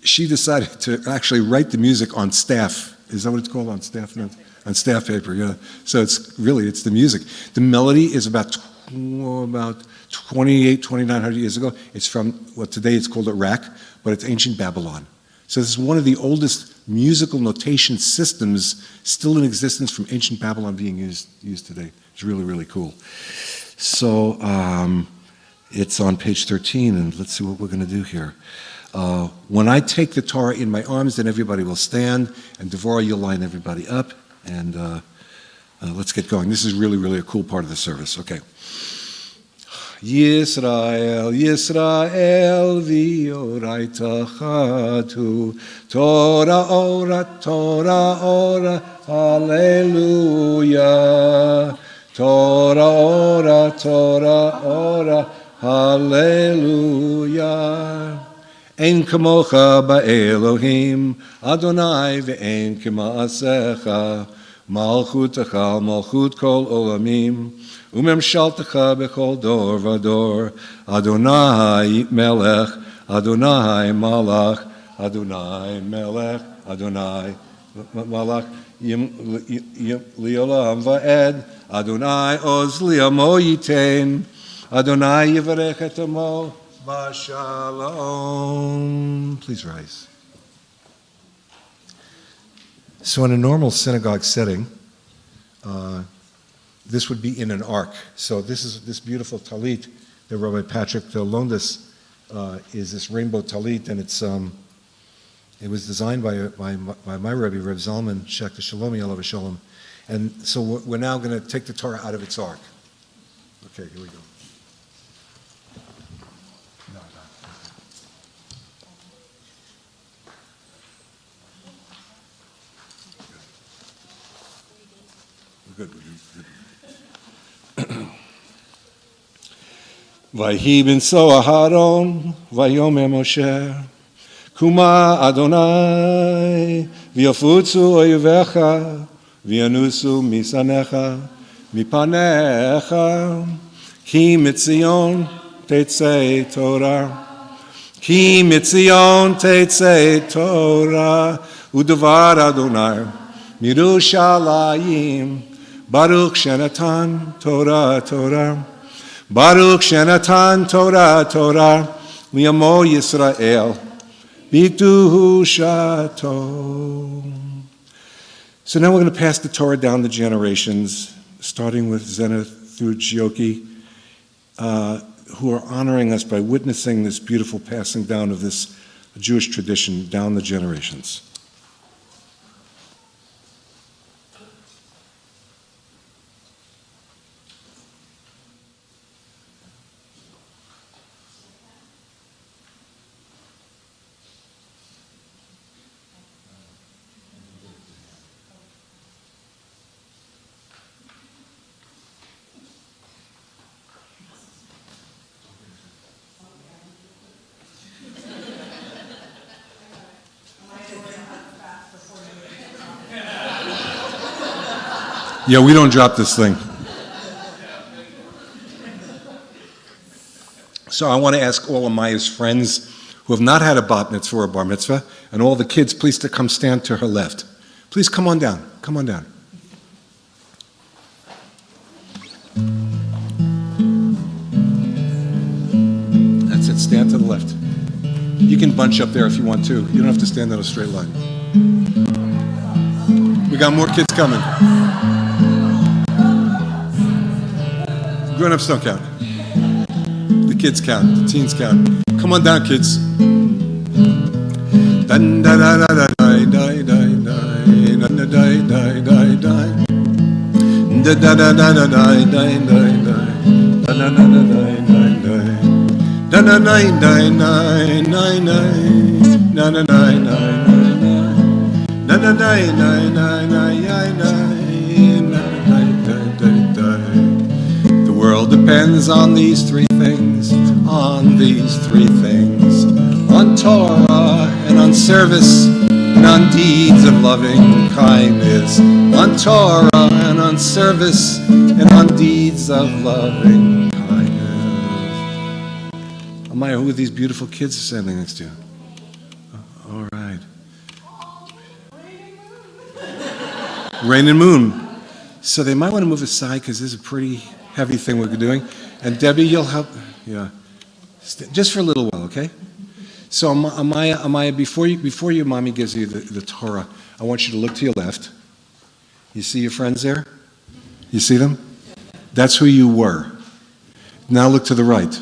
she decided to actually write the music on staff. Is that what it's called, on staff notes? On staff paper, yeah. So it's the music. The melody is about 2,900 years ago. It's from what today it's called Iraq, but it's ancient Babylon. So this is one of the oldest musical notation systems still in existence from ancient Babylon being used today. It's really, really cool. So It's on page 13, and let's see what we're going to do here. When I take the Torah in my arms, then everybody will stand, and Devorah, you'll line everybody up, and let's get going. This is really, really a cool part of the service. Okay. Yisrael, Yisrael, v'yoraitachatu, Torah, ora, Torah, ora, hallelujah. Torah, ora, Torah, ora, hallelujah. Ein kamocha ba'Elohim, Adonai ve'ein k'ma'asecha, malchutecha, malchut kol olamim, umemshaltecha bechol dor vador, Adonai melech, Adonai malach, Adonai melech, Adonai malach, liolam va'ed, Adonai oz liamo yitein, Adonai yivarech et amo, Shalom. Please rise. So in a normal synagogue setting, this would be in an ark. So this beautiful talit that Rabbi Patrick loaned us is this rainbow talit, and it was designed by my Rebbe, Reb Zalman Shekta Shalomi Alav Shalom. And so we're now going to take the Torah out of its ark. Okay, here we go. Good. Vayhi ben so Aharon, vayomer Moshe, Kuma Adonai, v'yafutzu oyvecha, v'yanusu misanecha, mipanecha, ki mitzion tetzei Torah, ki mitzion tetzei Torah, u'davar Adonai, mirushalayim, Baruch Shenatan Torah Torah, Baruch Shenatan Torah Torah, Li'amo Yisrael, B'tuhu Shato. So now we're going to pass the Torah down the generations, starting with Zenith through Chioke, who are honoring us by witnessing this beautiful passing down of this Jewish tradition down the generations. Yeah, we don't drop this thing. So I want to ask all of Amaya's friends who have not had a bat mitzvah or a bar mitzvah, and all the kids, please to come stand to her left. Please come on down. Come on down. That's it. Stand to the left. You can bunch up there if you want to. You don't have to stand in a straight line. We got more kids coming. Grown-ups don't count. The kids count. The teens count. Come on down, kids. The world depends on these three things, on Torah and on service and on deeds of loving kindness, on Torah and on service and on deeds of loving kindness. Amaya, who are these beautiful kids standing next to you? All right. Rain and Moon. So they might want to move aside because this is a pretty heavy thing we're doing. And Debbie, you'll help. Yeah. Just for a little while, okay? So Amaya, before your mommy gives you the Torah, I want you to look to your left. You see your friends there? You see them? That's who you were. Now look to the right.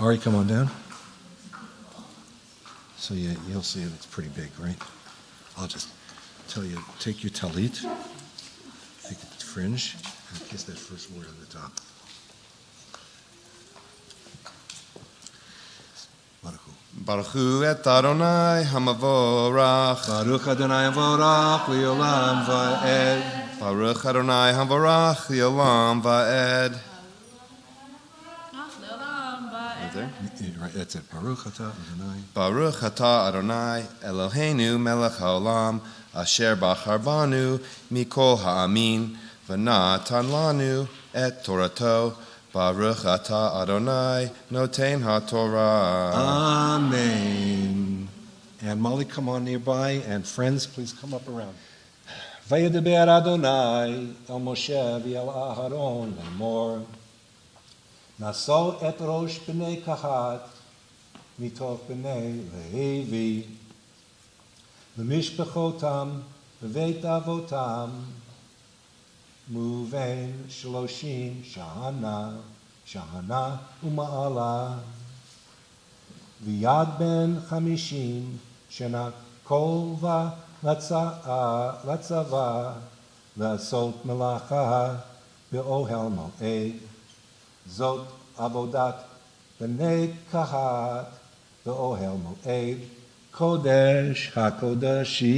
Ari, come on down. So you'll see it's pretty big, right? I'll just tell you, take your talit, take the fringe, and kiss that first word on the top. Baruch Hu. Baruch Hu et Adonai hamavorach. Baruch Adonai Vorach Leolam Va'ed. Baruch Adonai hamavorach Leolam Va'ed. Right there. Right, that's it. Baruch Atah Adonai. Baruch atah Adonai Eloheinu melech haolam asher bachar banu mikol ha'amin v'natan lanu et torato. Baruch atah Adonai noten ha'torah. Amen. And Molly, come on nearby, and friends, please come up around. Vayedaber Adonai el Moshe v'el Aharon lemor. Naso et rosh b'nei Kahat mitoch b'nei Levi l'mishpachotam b'veit avotam muven shloshim shana uma'ala v'yad ben chamishim shena kolva latzava לעשות מלאכה באוהל מועד. זאת עבודת בני קהת באוהל מועד, קודש הקודשים.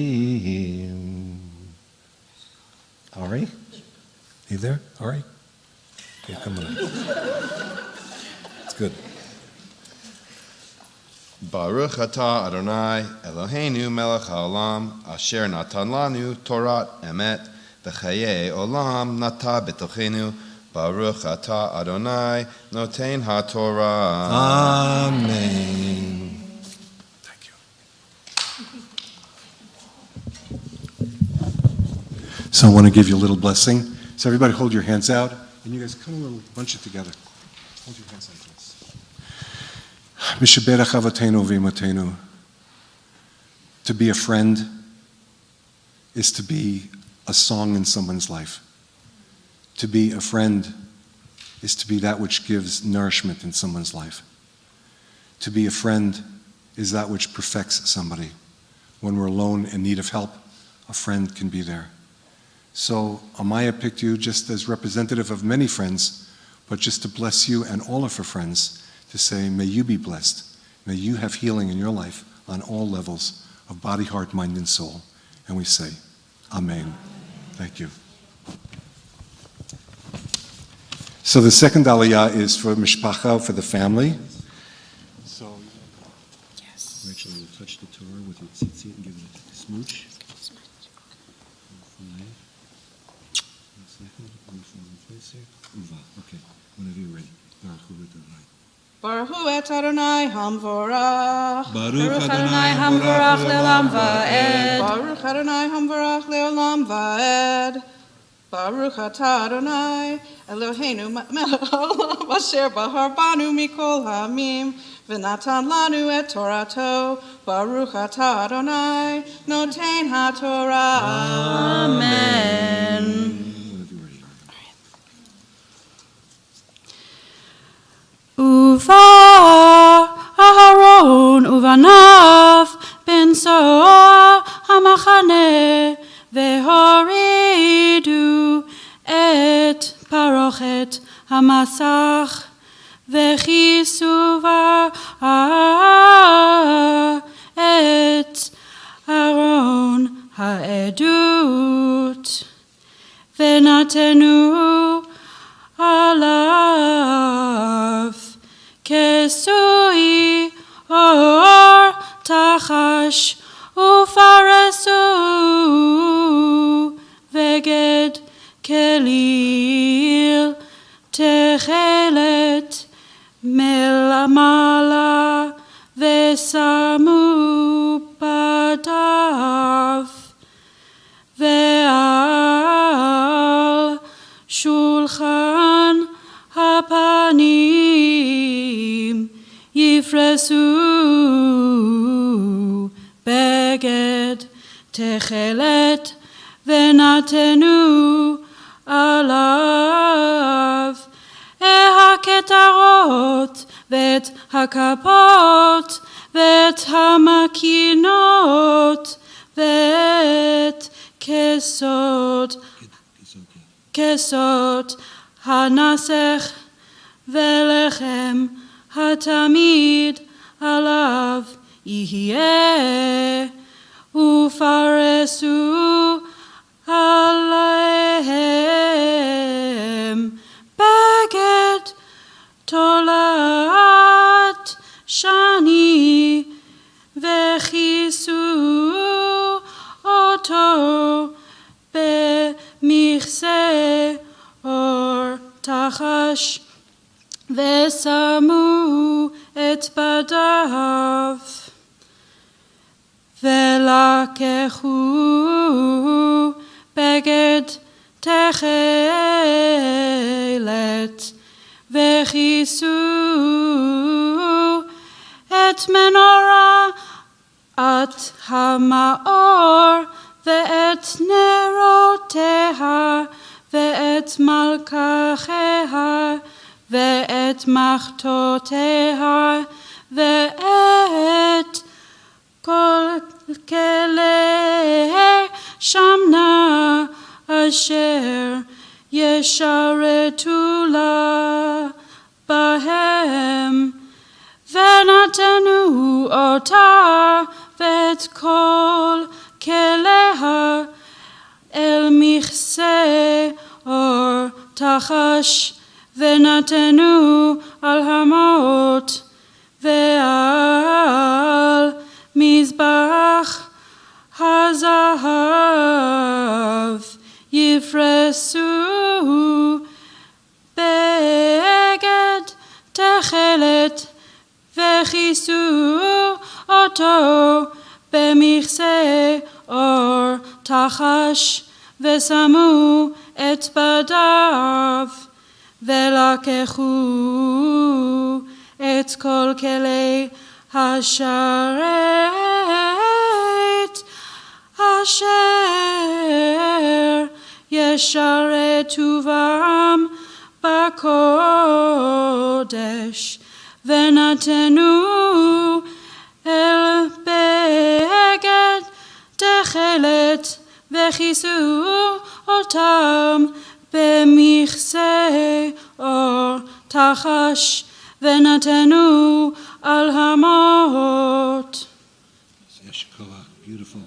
Ari? You there, Ari? Yeah, come on. It's good. Baruch atah Adonai Eloheinu melech haolam asher natan lanu Torat emet v'chayei olam nata b'tochenu. Baruch atah Adonai noten ha'torah. Amen. Thank you. So I want to give you a little blessing. So everybody hold your hands out, and you guys come a little bunch it together. Hold your hands like this. Mishaberach avotenu v'imotenu. To be a friend is to be a song in someone's life. To be a friend is to be that which gives nourishment in someone's life. To be a friend is that which perfects somebody. When we're alone in need of help, a friend can be there. So Amaya picked you just as representative of many friends, but just to bless you and all of her friends, to say, may you be blessed. May you have healing in your life on all levels of body, heart, mind, and soul. And we say, Amen. Thank you. So the second aliyah is for mishpacha, for the family. So, Yes. Rachel, you'll touch the Torah with your tzitzit and give it a smooch. One second. Okay, whenever you're ready. Baruch Hu et Adonai hamvorach. Baruch Adonai hamvorach le'olam va'ed. Baruch Adonai hamvorach le'olam va'ed. Baruch atah Adonai Eloheinu melech haolam asher bahar banu mikol ha'amim v'natan lanu et torato. Baruch atah Adonai noten ha'torah. Amen. Whenever you're ready. Uva Aharon uvanav ben Soa hamachane vehoridu et parochet hamasach vechisuva et Aron haedut venatenu alav kesui or tachash ufaresu veged kelil techelet melamala vesamu padav ve'al shulchan hapanim yifresu beged techelet venatenu alav ehaketarot ואת הכפות, ואת המקינות, ואת כסות הנסך, ולחם התמיד עליו יהיה, ופרסו עליהם בגד תולעת שני, וכיסו אותו במכסה אור תחש, ושמו את בדיו, ולקחו בגד תכלת, וכיסו את מנורת המאור, ואת נרותיה, ואת מלככיה, ואת מחתותיה, ואת כל כלי שמנה אשר ישרתו לה בהם, ונתנו אותה ואת כל כליה אל מכסה אור תחש, ונתנו על המות ועל מזבח הזהב יפרסו בגד תכלת, וכיסו אותו במכסה אור תחש, ושמו את בדיו, ולקחו את כל כלי השרת אשר ישרתו בם בקודש, ונתנו אל בגד תכלת, וכיסו אותם במכסה אור תחש, ונתנו על המות. Beautiful, beautiful.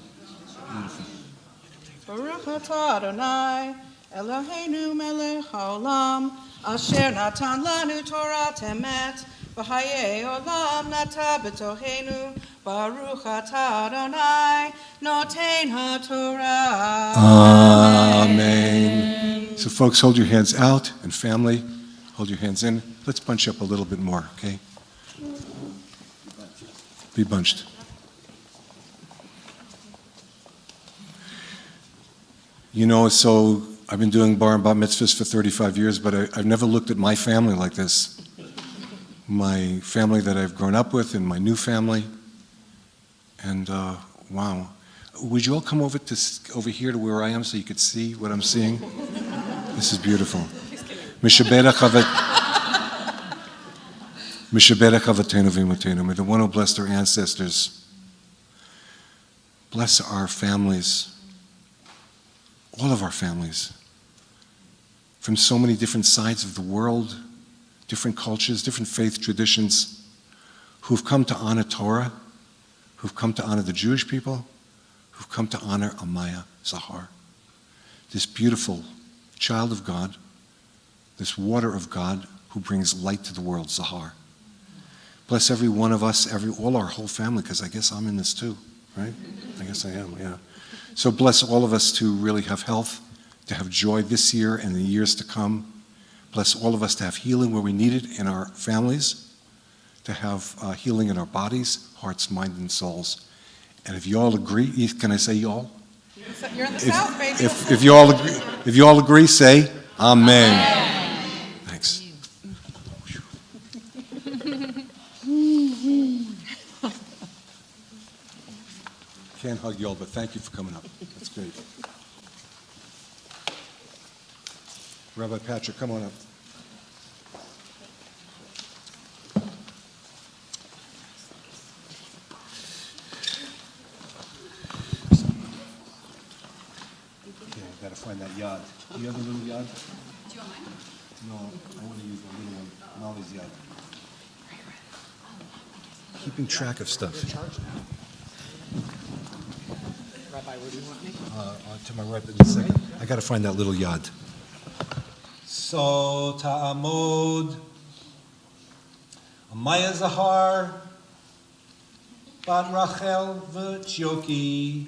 Baruch atah Adonai, Eloheinu melech haolam, asher natan lanu Torat emet, v'hayei olam nata b'tochenu, Baruch atah Adonai, noten haTorah. Amen. So folks, hold your hands out, and family, hold your hands in. Let's bunch up a little bit more, okay? Be bunched. You know, so I've been doing bar and bat mitzvahs for 35 years, but I've never looked at my family like this. My family that I've grown up with and my new family. And wow. Would you all come over here to where I am so you could see what I'm seeing? This is beautiful. Mishaberach Avatenu V'Imotenu. May the one who blessed our ancestors bless our families, all of our families, from so many different sides of the world, different cultures, different faith traditions, who've come to honor Torah, who've come to honor the Jewish people, who've come to honor Amaya Zahar, this beautiful child of God, this water of God who brings light to the world, Zahar. Bless every one of us, all our whole family, because I guess I'm in this too, right? I guess I am, yeah. So bless all of us to really have health, to have joy this year and the years to come. Bless all of us to have healing where we need it in our families, to have healing in our bodies, hearts, mind, and souls. And if you all agree, can I say y'all? You're in the South, baby. If you all agree, say Amen. Thanks. Can't hug y'all, but thank you for coming up. That's great. Rabbi Patrick, come on up. yad. Do you have a little yad? Do you want mine? No, I want to use the little one. Molly's yad. Keeping track of stuff. Rabbi, where do you want me? To my right in a second. I got to find that little yad. So ta'amod, Amaya Zahar, Bat Rachel Chioke.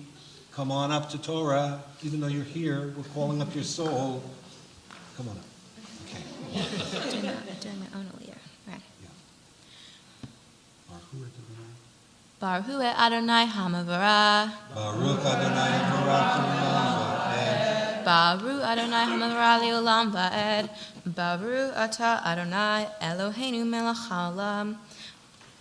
Come on up to Torah. Even though you're here, we're calling up your soul. Come on up. Okay. Doing my own aliyah. Right. Baruch Baruch Adonai Hamavara. Adonai Barak Baruch Adonai Hamavara Leolam Va'ed. Baruch Ata Adonai Eloheinu Melech Haolam.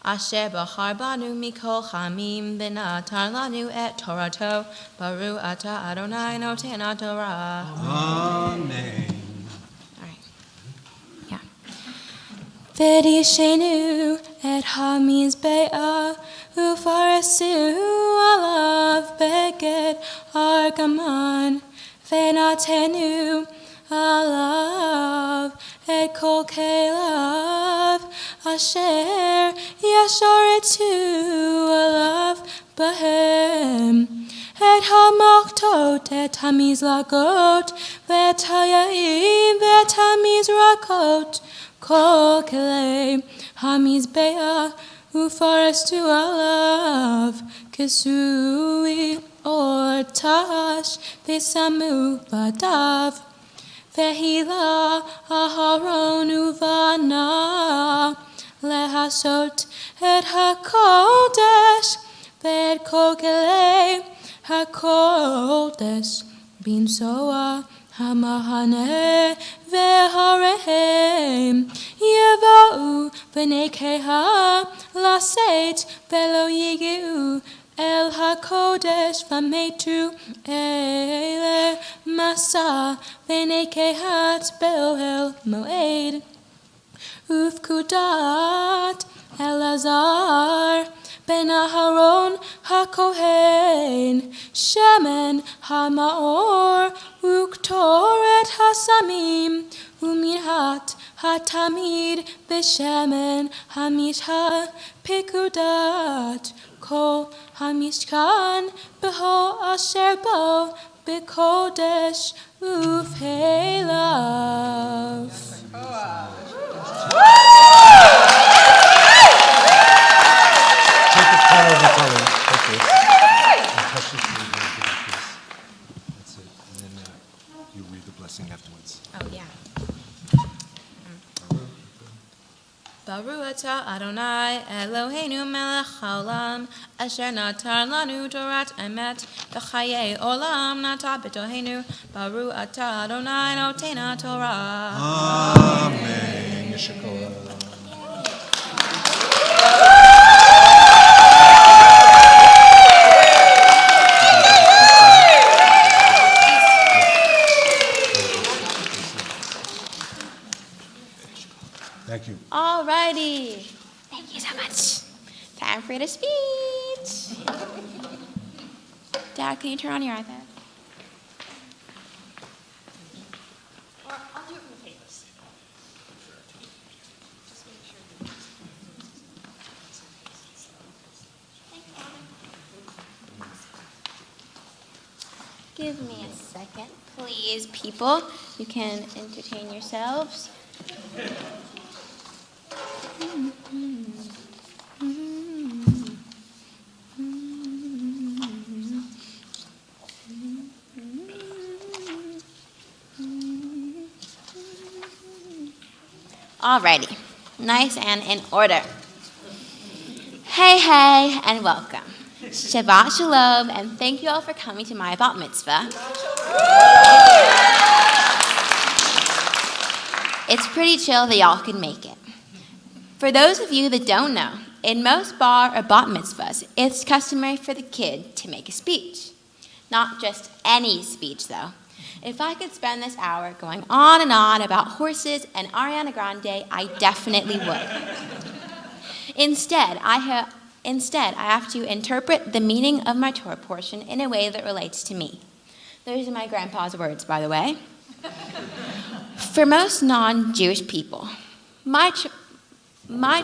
Asher Bachar Banu Mikol Chamim V'Natar Lanu Et Torato. Baruch Ata Adonai Noten HaTorah. Amen. V'dishenu et hamizbeah ufaresu alav beged argaman v'natenu alav et kol kelav asher yasharetu alav bahem et hamachtot et hamizlagot v'et haya'im v'et hamizrakot Kol kelei hamizbeah ufarestu alav kesui or tash v'samu badav v'hila aharon uvana lehasot et hakodesh v'et kol kelei hakodesh bin soa Hamahane ve'harehem yeva'u v'nekeha laset ve'lo yigi'u el hakodesh v'metu ele masa v'nekehat be'ohel moed ufkudat Elazar Ben Aharon HaKohen Shemen HaMaor Uktoret HaSamim Uminhat HaTamid Beshemen HaMishha Pekudat Kol HaMishkan Beho Asher Bo Bekodesh Ufhelav. Take the color of the color, like this, and touch the tree, give it a kiss. That's it, and then you read the blessing afterwards. Oh, yeah. Baruch atah Adonai Eloheinu melech haolam asher natar lanu torat emet v'chayei olam nata b'toheinu Baruch atah Adonai noten HaTorah. Amen. Yeshua. Thank you. Alrighty. Thank you so much. Time for the speech. Dad, can you turn on your iPad? Or I'll do it from the papers. Give me a second, please, people. You can entertain yourselves. Alrighty, nice and in order. Hey, hey, and welcome. Shabbat Shalom, and thank you all for coming to my bat mitzvah. It's pretty chill that y'all can make it. For those of you that don't know, in most bar or bat mitzvahs, it's customary for the kid to make a speech. Not just any speech, though. If I could spend this hour going on and on about horses and Ariana Grande, I definitely would. Instead, I have to interpret the meaning of my Torah portion in a way that relates to me. Those are my grandpa's words, by the way. For most non-Jewish people, my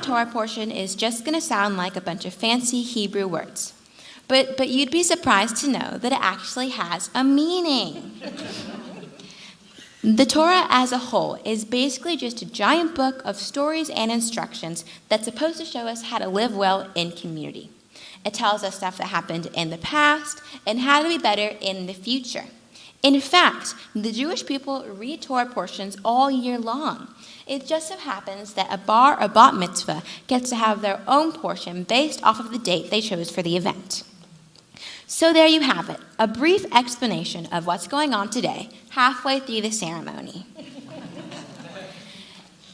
Torah portion is just going to sound like a bunch of fancy Hebrew words. But you'd be surprised to know that it actually has a meaning. The Torah as a whole is basically just a giant book of stories and instructions that's supposed to show us how to live well in community. It tells us stuff that happened in the past and how to be better in the future. In fact, the Jewish people read Torah portions all year long. It just so happens that a bar or bat mitzvah gets to have their own portion based off of the date they chose for the event. So there you have it, a brief explanation of what's going on today, halfway through the ceremony.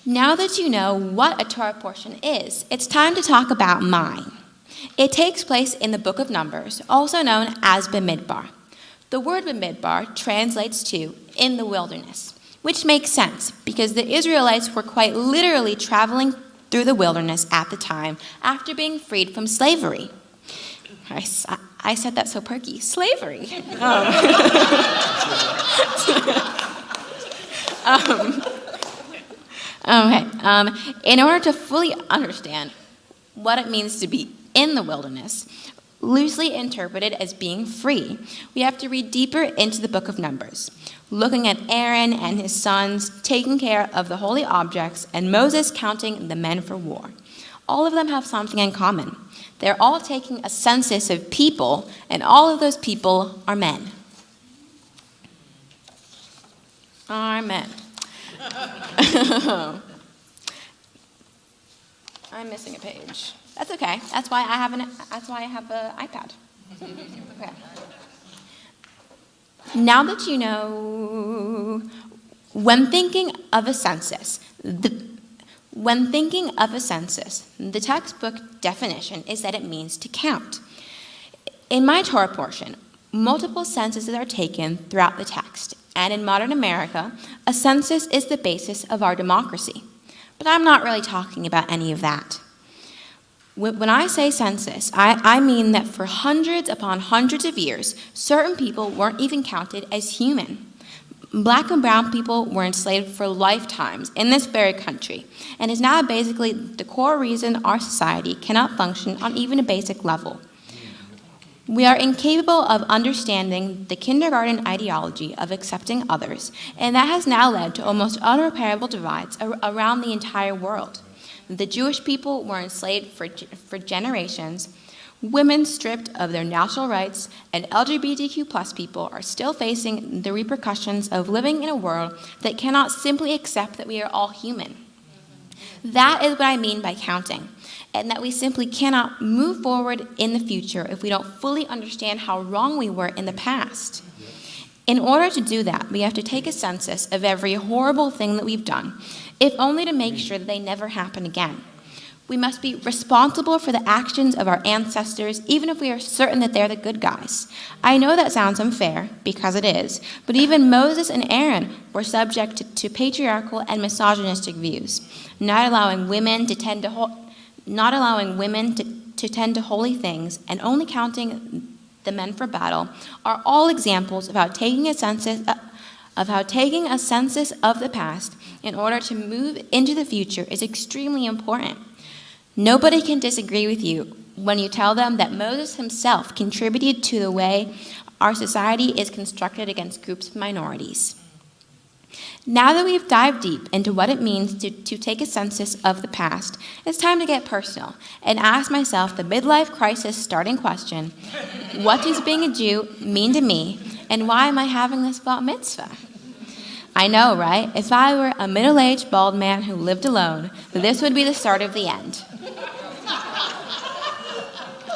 Now that you know what a Torah portion is, it's time to talk about mine. It takes place in the book of Numbers, also known as Bamidbar. The word Bamidbar translates to in the wilderness, which makes sense because the Israelites were quite literally traveling through the wilderness at the time after being freed from slavery. I said that so perky. Slavery. In order to fully understand what it means to be in the wilderness, loosely interpreted as being free, we have to read deeper into the book of Numbers, looking at Aaron and his sons taking care of the holy objects and Moses counting the men for war. All of them have something in common. They're all taking a census of people, and all of those people are men. Are men. I'm missing a page. That's okay. That's why I have an iPad. Okay. Now that you know, when thinking of a census, the textbook definition is that it means to count. In my Torah portion, multiple censuses are taken throughout the text, and in modern America, a census is the basis of our democracy. But I'm not really talking about any of that. When I say census, I mean that for hundreds upon hundreds of years, certain people weren't even counted as human. Black and brown people were enslaved for lifetimes in this very country, and is now basically the core reason our society cannot function on even a basic level. We are incapable of understanding the kindergarten ideology of accepting others, and that has now led to almost unrepairable divides around the entire world. The Jewish people were enslaved for generations, women stripped of their natural rights, and LGBTQ+ people are still facing the repercussions of living in a world that cannot simply accept that we are all human. That is what I mean by counting, and that we simply cannot move forward in the future if we don't fully understand how wrong we were in the past. In order to do that, we have to take a census of every horrible thing that we've done, if only to make sure that they never happen again. We must be responsible for the actions of our ancestors, even if we are certain that they're the good guys. I know that sounds unfair, because it is, but even Moses and Aaron were subject to patriarchal and misogynistic views, not allowing women to tend to holy things and only counting the men for battle are all examples of how taking a census of the past in order to move into the future is extremely important. Nobody can disagree with you when you tell them that Moses himself contributed to the way our society is constructed against groups of minorities. Now that we've dived deep into what it means to take a census of the past, it's time to get personal and ask myself the midlife crisis starting question: what does being a Jew mean to me, and why am I having this bat mitzvah? I know, right? If I were a middle-aged bald man who lived alone, this would be the start of the end.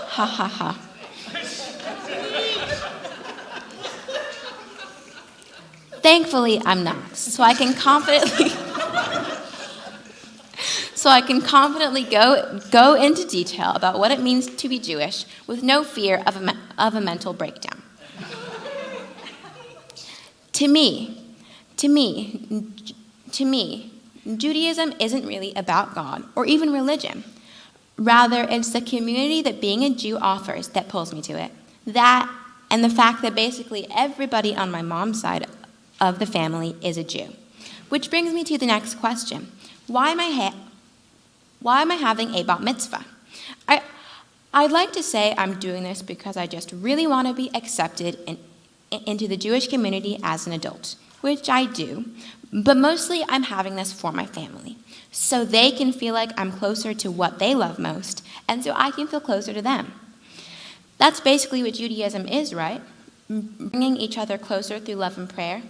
Ha ha ha. Thankfully, I'm not, so I can confidently go into detail about what it means to be Jewish with no fear of a mental breakdown. To me, Judaism isn't really about God or even religion. Rather, it's the community that being a Jew offers that pulls me to it. That and the fact that basically everybody on my mom's side of the family is a Jew. Which brings me to the next question. Why am I having a bat mitzvah? I'd like to say I'm doing this because I just really want to be accepted into the Jewish community as an adult, which I do, but mostly I'm having this for my family, so they can feel like I'm closer to what they love most, and so I can feel closer to them. That's basically what Judaism is, right? Bringing each other closer through love and prayer.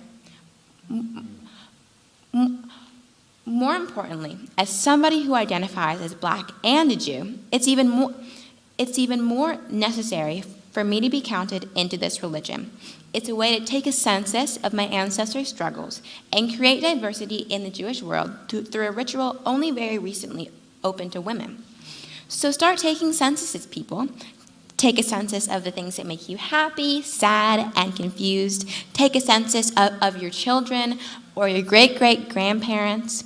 More importantly, as somebody who identifies as Black and a Jew, it's even more necessary for me to be counted into this religion. It's a way to take a census of my ancestors' struggles and create diversity in the Jewish world through a ritual only very recently open to women. So start taking censuses, people. Take a census of the things that make you happy, sad, and confused. Take a census of your children or your great-great-grandparents.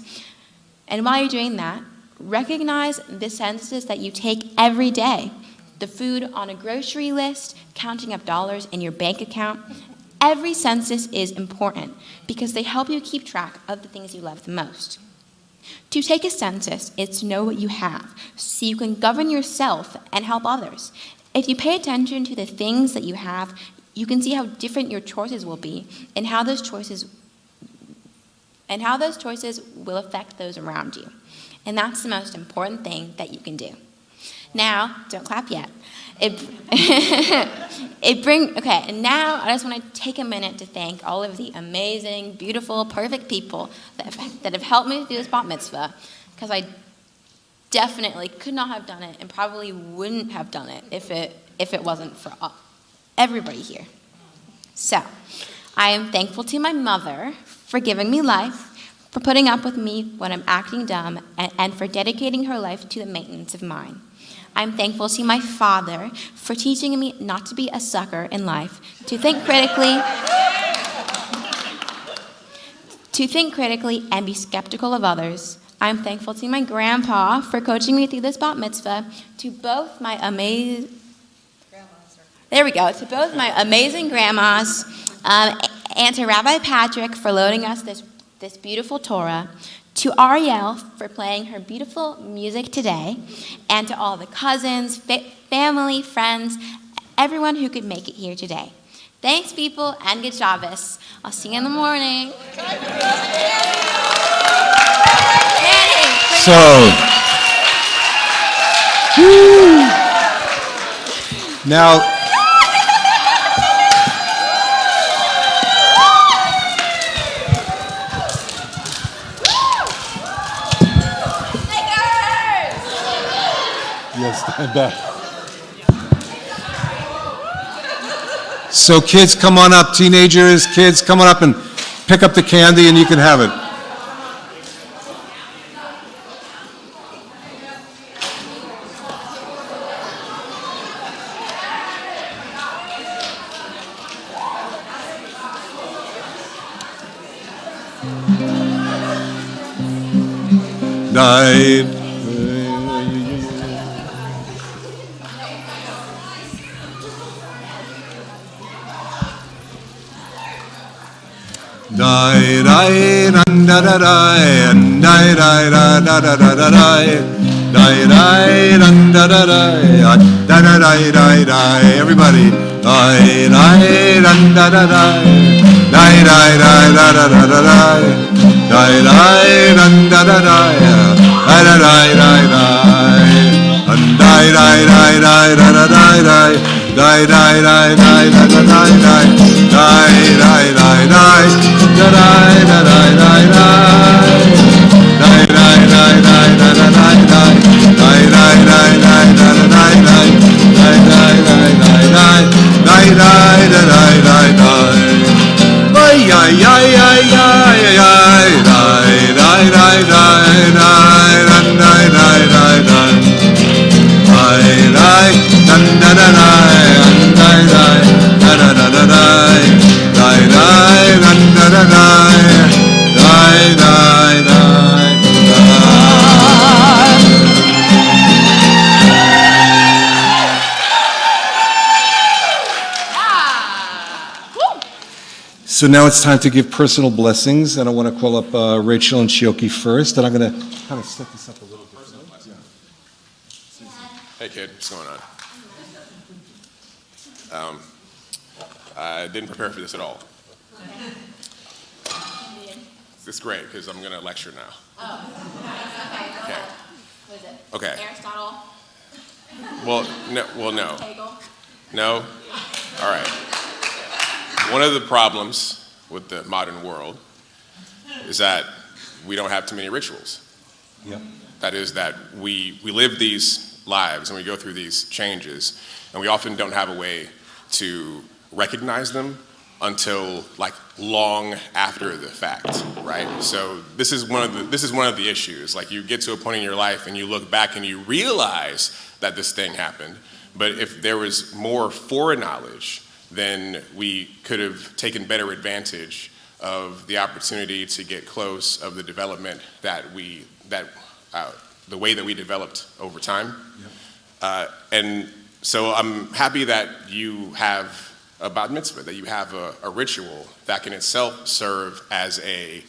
And while you're doing that, recognize the censuses that you take every day. The food on a grocery list, counting up dollars in your bank account. Every census is important because they help you keep track of the things you love the most. To take a census is to know what you have, so you can govern yourself and help others. If you pay attention to the things that you have, you can see how different your choices will be and how those choices will affect those around you. And that's the most important thing that you can do. Now, don't clap yet. And now I just want to take a minute to thank all of the amazing, beautiful, perfect people that have helped me through this bat mitzvah, because I definitely could not have done it and probably wouldn't have done it if it wasn't for everybody here. So, I am thankful to my mother for giving me life, for putting up with me when I'm acting dumb, and for dedicating her life to the maintenance of mine. I'm thankful to my father for teaching me not to be a sucker in life, to think critically and be skeptical of others. I'm thankful to my grandpa for coaching me through this bat mitzvah, to both my amazing grandmas, and to Rabbi Patrick for loading us this beautiful Torah, to Ariel for playing her beautiful music today, and to all the cousins, family, friends, everyone who could make it here today. Thanks, people, and good Shabbos. I'll see you in the morning. So, now, yes, stand back. So kids, come on up. Teenagers, kids, come on up and pick up the candy and you can have it. Died. Die, die, da da da die, die, die, da da da da da die, die, die, da da da da da da die. Everybody, die, die, da da da die, die, die, da da da da die, die, die, da da da da da die, die, die, da da da die, die, die, da da da die, die, die, die, da da die, die, So now it's time to give personal blessings, and I want to call up Rachel and Chioke first, and I'm going to kind of set this up a little bit. Hey kid, what's going on? I didn't prepare for this at all. It's great because I'm going to lecture now. Oh, okay. What is it? Okay. Aristotle? No. Hegel? No? All right. One of the problems with the modern world is that we don't have too many rituals. Yep. That is that we live these lives and we go through these changes, and we often don't have a way to recognize them until like long after the fact, right? So this is one of the issues. Like, you get to a point in your life and you look back and you realize that this thing happened, but if there was more foreknowledge, then we could have taken better advantage of the opportunity to get close of the development the way that we developed over time. Yep. And so I'm happy that you have a bat mitzvah, that you have a ritual that can itself serve as a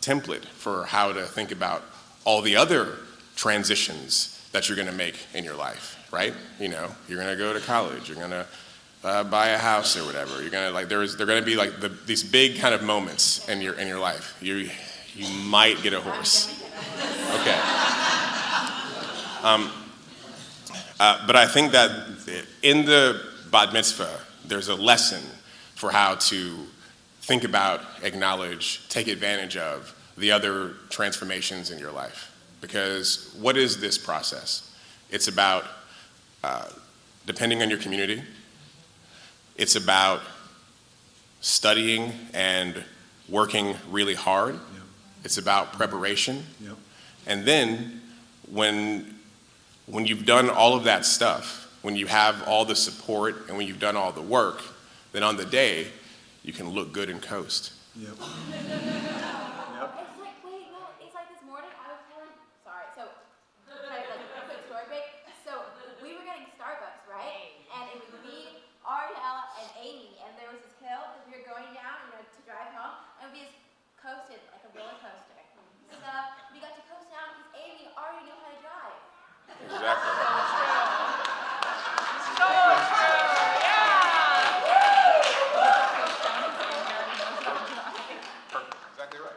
template for how to think about all the other transitions that you're going to make in your life, right? You know, you're going to go to college, you're going to buy a house or whatever. You're going to like they're going to be like these big kind of moments in your life. You might get a horse. Okay. But I think that in the bat mitzvah, there's a lesson for how to think about, acknowledge, take advantage of the other transformations in your life. Because what is this process? It's about depending on your community. It's about studying and working really hard. Yep. It's about preparation. Yep. And then when you've done all of that stuff, when you have all the support and when you've done all the work, then on the day, you can look good and coast. Yep. It's like, wait, no, it's like this morning I was telling, sorry, so, like a quick story break. So, we were getting Starbucks, right? And it was me, Ariel, and Amy, and there was this hill that we were going down, to drive home, and we just coasted like a roller coaster. So, we got to coast down because Amy already knew how to drive. Exactly. Exactly right.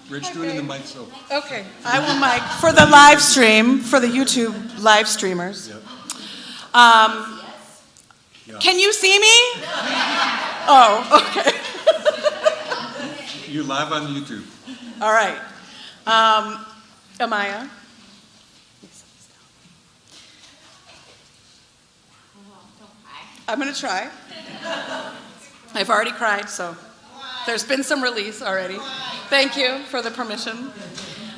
Rich, do it in the mic so. Okay, I will mic for the live stream, for the YouTube live streamers. Yep. Can you see me? Oh, okay. You're live on YouTube. All right. Amaya. I'm going to try. I've already cried, so there's been some release already. Thank you for the permission.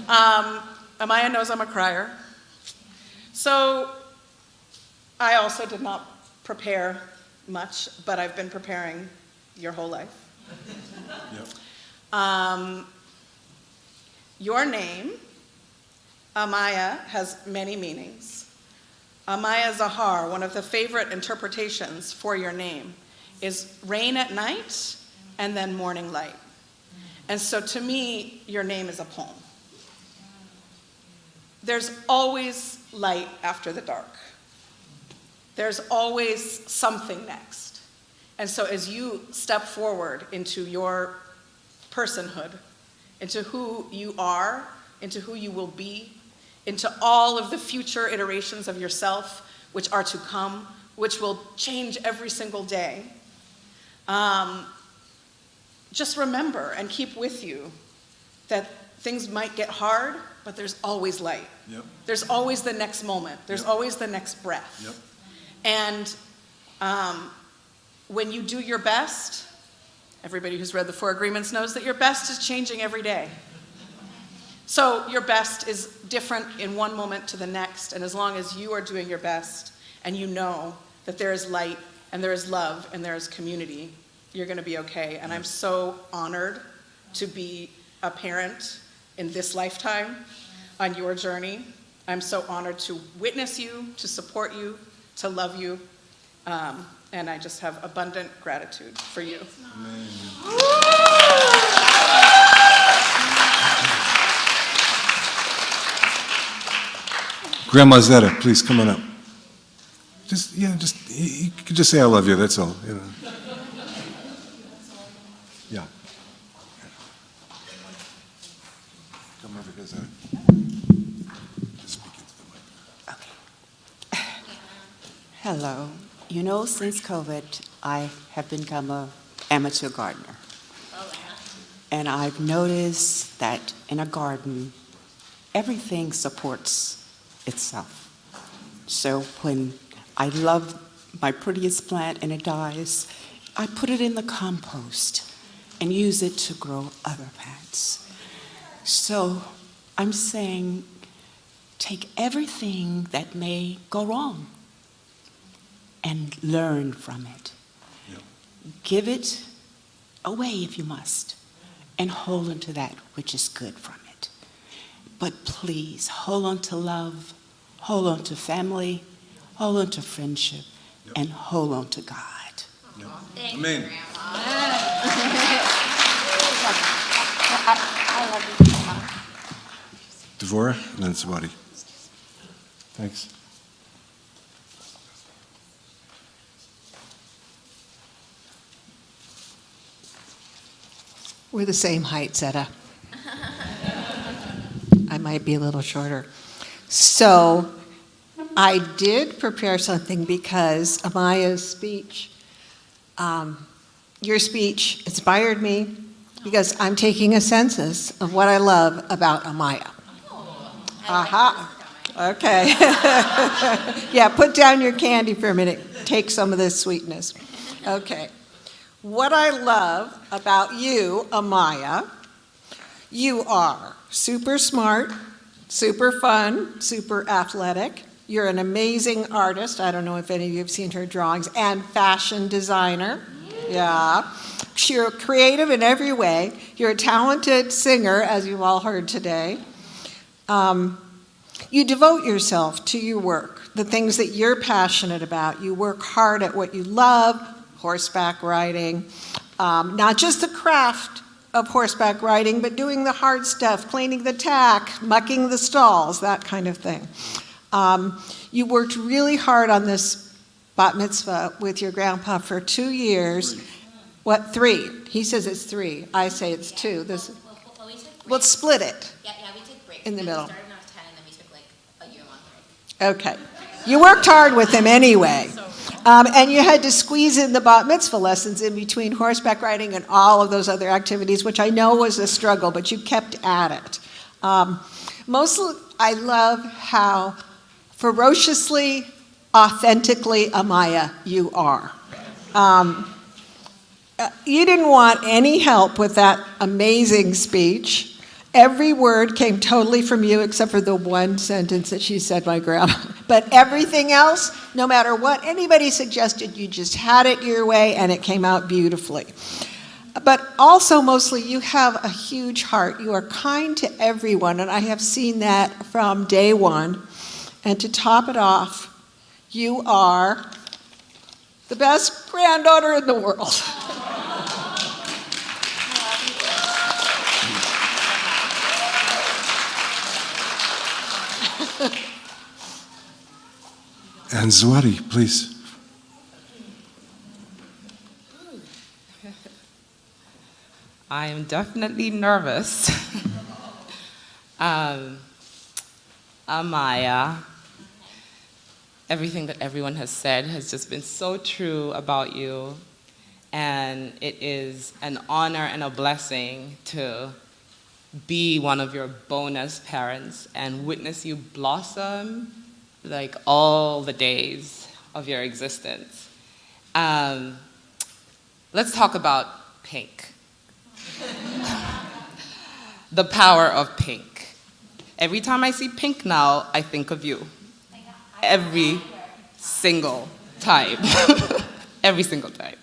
Amaya knows I'm a crier. So I also did not prepare much, but I've been preparing your whole life. Yep. Your name, Amaya, has many meanings. Amaya Zahar, one of the favorite interpretations for your name, is rain at night and then morning light. And so to me, your name is a poem. There's always light after the dark. There's always something next. And so as you step forward into your personhood, into who you are, into who you will be, into all of the future iterations of yourself which are to come, which will change every single day, just remember and keep with you that things might get hard, but there's always light. Yep. There's always the next moment. There's always the next breath. Yep. And when you do your best, everybody who's read the Four Agreements knows that your best is changing every day. So your best is different in one moment to the next, and as long as you are doing your best and you know that there is light and there is love and there is community, you're going to be okay. And I'm so honored to be a parent in this lifetime on your journey. I'm so honored to witness you, to support you, to love you, and I just have abundant gratitude for you. Grandma Zeta, please come on up. You could just say I love you, that's all. You know. Yeah. Come over here, Zeta. Just speak into the mic. Hello. You know, since COVID, I have become an amateur gardener. And I've noticed that in a garden, everything supports itself. So when I love my prettiest plant and it dies, I put it in the compost and use it to grow other plants. So I'm saying, take everything that may go wrong and learn from it. Yep. Give it away if you must, and hold on to that which is good from it. But please, hold on to love, hold on to family, hold on to friendship, and hold on to God. Yep. I Amen. love you, Grandma. Devorah, and then Swati. Thanks. We're the same height, Zeta. I might be a little shorter. So I did prepare something because Amaya's speech, your speech inspired me because I'm taking a census of what I love about Amaya. Aha. Okay. Yeah, put down your candy for a minute. Take some of this sweetness. Okay. What I love about you, Amaya, you are super smart, super fun, super athletic. You're an amazing artist. I don't know if any of you have seen her drawings, and fashion designer. Yeah. You're creative in every way. You're a talented singer, as you've all heard today. You devote yourself to your work, the things that you're passionate about. You work hard at what you love, horseback riding, not just the craft of horseback riding, but doing the hard stuff, cleaning the tack, mucking the stalls, that kind of thing. You worked really hard on this bat mitzvah with your grandpa for 2 years. 3. What, 3? He says it's 3. I say it's 2. We'll split it. Yeah, we took breaks. In the middle. We started when I was 10, and then we took like a year-long break. Okay. You worked hard with him anyway. And you had to squeeze in the bat mitzvah lessons in between horseback riding and all of those other activities, which I know was a struggle, but you kept at it. Mostly, I love how ferociously, authentically Amaya you are. You didn't want any help with that amazing speech. Every word came totally from you except for the one sentence that she said, my grandma. But everything else, no matter what anybody suggested, you just had it your way and it came out beautifully. But also mostly you have a huge heart. You are kind to everyone, and I have seen that from day one. And to top it off, you are the best granddaughter in the world. And Zwati, please. I am definitely nervous. Amaya, everything that everyone has said has just been so true about you, and it is an honor and a blessing to be one of your bonus parents and witness you blossom like all the days of your existence. Let's talk about pink. The power of pink. Every time I see pink now, I think of you. Every single time. Every single time.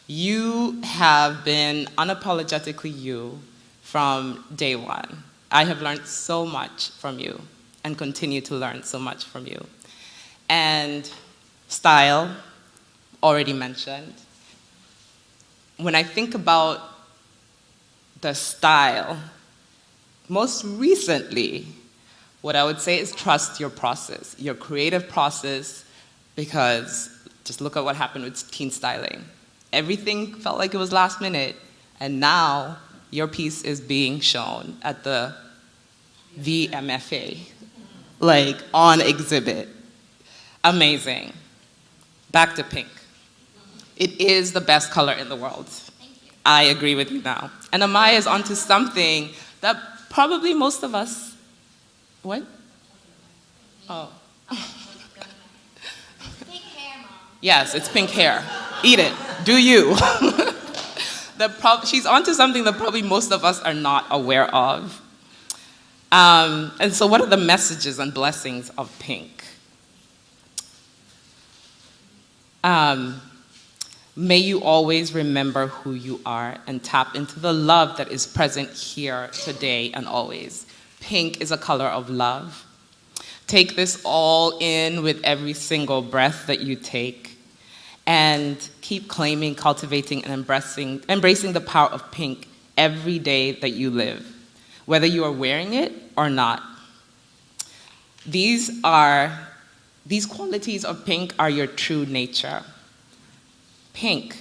You have been unapologetically you from day one. I have learned so much from you and continue to learn so much from you. And style, already mentioned. When I think about the style, most recently, what I would say is trust your process, your creative process, because just look at what happened with teen styling. Everything felt like it was last minute, and now your piece is being shown at the VMFA, like on exhibit. Amazing. Back to pink. It is the best color in the world. I agree with you now. And Amaya is onto something that probably most of us, what? Oh. Pink hair, Mom. Yes, it's pink hair. Eat it. Do you. She's onto something that probably most of us are not aware of. And so what are the messages and blessings of pink? May you always remember who you are and tap into the love that is present here today and always. Pink is a color of love. Take this all in with every single breath that you take, and keep claiming, cultivating, and embracing the power of pink every day that you live, whether you are wearing it or not. These qualities of pink are your true nature. Pink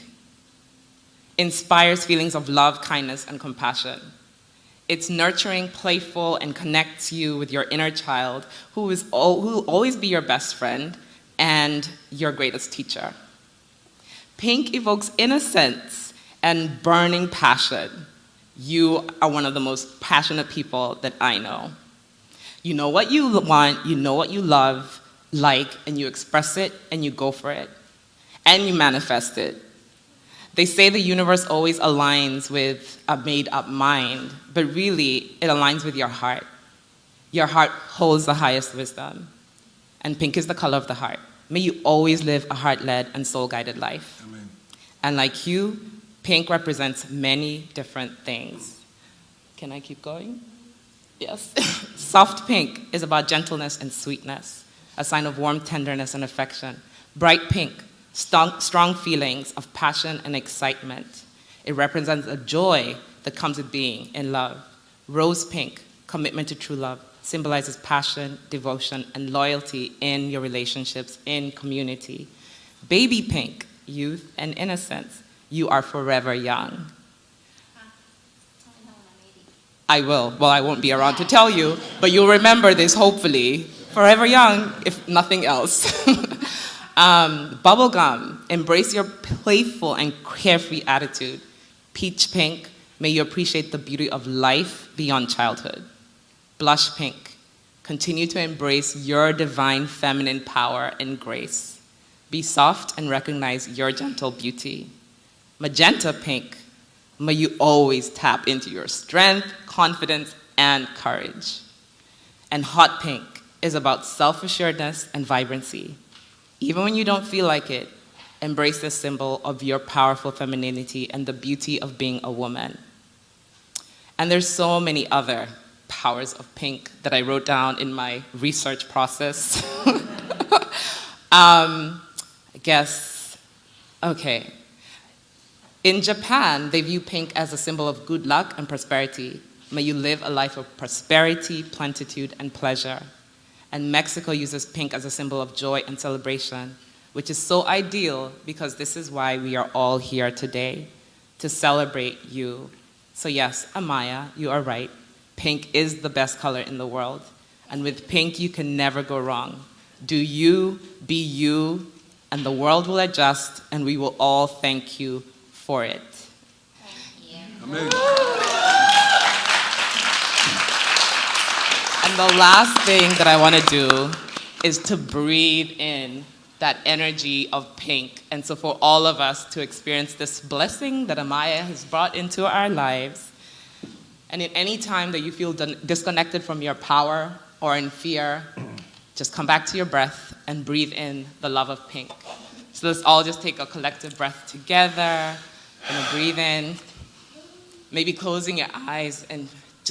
inspires feelings of love, kindness, and compassion. It's nurturing, playful, and connects you with your inner child, who will always be your best friend and your greatest teacher. Pink evokes innocence and burning passion. You are one of the most passionate people that I know. You know what you want, you know what you love, like, and you express it, and you go for it. And you manifest it. They say the universe always aligns with a made-up mind, but really, it aligns with your heart. Your heart holds the highest wisdom, and pink is the color of the heart. May you always live a heart-led and soul-guided life. Amen. And like you, pink represents many different things. Can I keep going? Yes. Soft pink is about gentleness and sweetness, a sign of warm tenderness and affection. Bright pink, strong feelings of passion and excitement. It represents a joy that comes with being in love. Rose pink, commitment to true love, symbolizes passion, devotion, and loyalty in your relationships, in community. Baby pink, youth and innocence. You are forever young. I will. Well, I won't be around to tell you, but you'll remember this, hopefully. Forever young, if nothing else. Bubblegum, embrace your playful and carefree attitude. Peach pink, may you appreciate the beauty of life beyond childhood. Blush pink, continue to embrace your divine feminine power and grace. Be soft and recognize your gentle beauty. Magenta pink, may you always tap into your strength, confidence, and courage. And hot pink is about self-assuredness and vibrancy. Even when you don't feel like it, embrace this symbol of your powerful femininity and the beauty of being a woman. And there's so many other powers of pink that I wrote down in my research process. I guess, okay. In Japan, they view pink as a symbol of good luck and prosperity. May you live a life of prosperity, plenitude, and pleasure. And Mexico uses pink as a symbol of joy and celebration, which is so ideal because this is why we are all here today, to celebrate you. So yes, Amaya, you are right. Pink is the best color in the world. And with pink, you can never go wrong. Do you, be you, and the world will adjust, and we will all thank you for it. Thank you. Amen. And the last thing that I want to do is to breathe in that energy of pink. And so for all of us to experience this blessing that Amaya has brought into our lives, and in any time that you feel disconnected from your power or in fear, just come back to your breath and breathe in the love of pink. So let's all just take a collective breath together and breathe in, maybe closing your eyes and just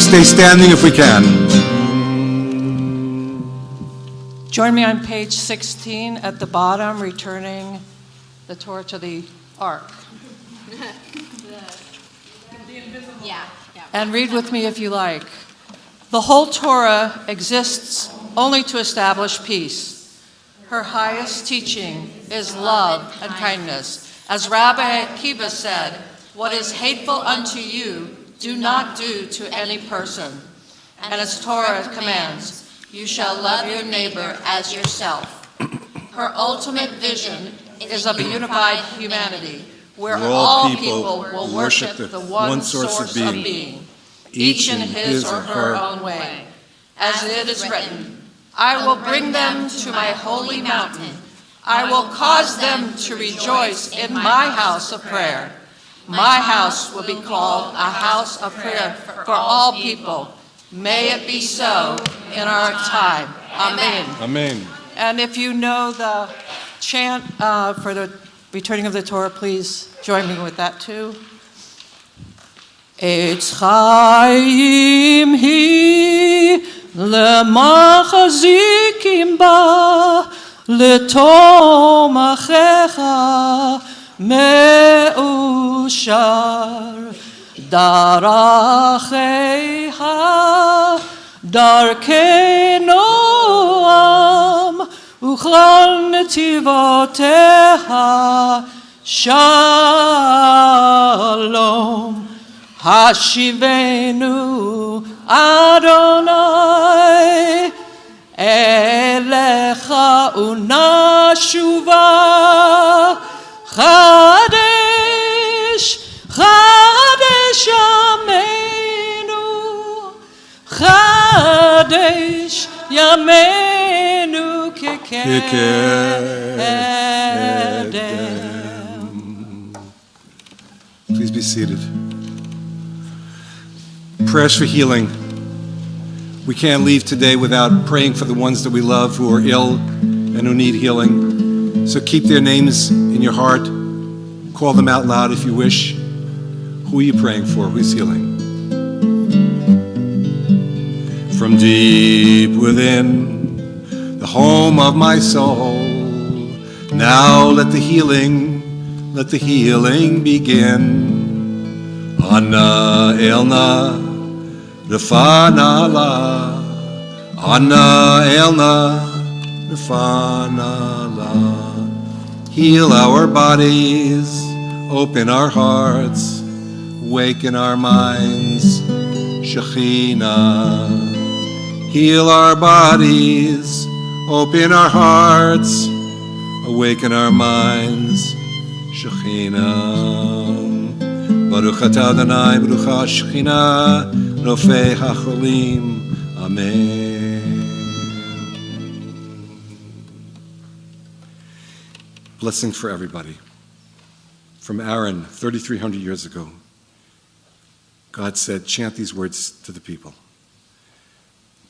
stay standing if we can. Join me on page 16 at the bottom, returning the Torah to the ark. Yeah. And read with me if you like. The whole Torah exists only to establish peace. Her highest teaching is love and kindness. As Rabbi Akiva said, what is hateful unto you, do not do to any person. And as Torah commands, you shall love your neighbor as yourself. Her ultimate vision is of a unified humanity, where all people will worship the one source of being, each in his or her own way. As it is written, I will bring them to my holy mountain. I will cause them to rejoice in my house of prayer. My house will be called a house of prayer for all people. May it be so in our time. Amen. Amen. And if you know the chant for the returning of the Torah, please join me with that too. Eitz Chaim hi lemachzikim ba letom achecha me'ushar darachecha darkei noam uchal netivoteha shalom Hashivenu Adonai Elecha unashuva Chadesh Chadesh Yameinu Chadesh Yameinu Kekedem. Please be seated. Prayers for healing. We can't leave today without praying for the ones that we love who are ill and who need healing. So keep their names in your heart. Call them out loud if you wish. Who are you praying for? Who's healing? From deep within the home of my soul, now let the healing begin. Anna Elna Rafana la, Anna Elna, Rafana la. Heal our bodies, open our hearts, waken our minds, Shekhinah. Heal our bodies, open our hearts, awaken our minds, Shekhinah. Baruch atah Adonai, Baruch ha-Shekhinah, Rofei ha-Cholim. Amen. Blessings for everybody. From Aaron, 3,300 years ago, God said, chant these words to the people.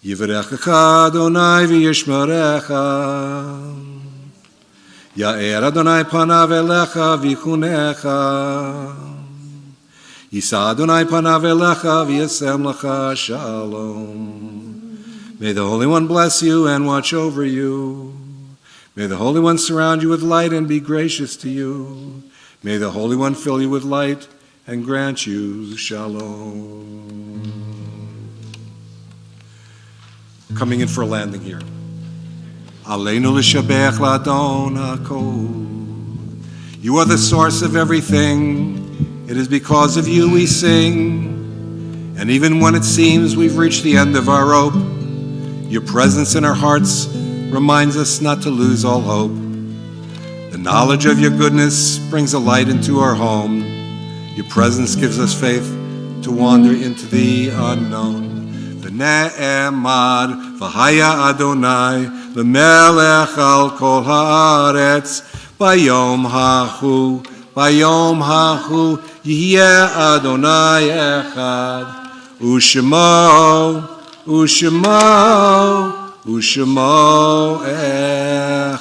Yivarechecha Adonai v'yishmerecha. Ya'er Adonai panav elecha v'yichunecha. Yisa Adonai panav elecha v'yasem lecha shalom. May the Holy One bless you and watch over you. May the Holy One surround you with light and be gracious to you. May the Holy One fill you with light and grant you shalom. Coming in for a landing here. Aleinu l'shabech la'adon ha'kol. You are the source of everything. It is because of you we sing. And even when it seems we've reached the end of our rope, your presence in our hearts reminds us not to lose all hope. The knowledge of your goodness brings a light into our home. Your presence gives us faith to wander into the unknown. V'ne'emad v'haya Adonai v'melech al kol haaretz bayom hachu yihyeh Adonai echad u'shemo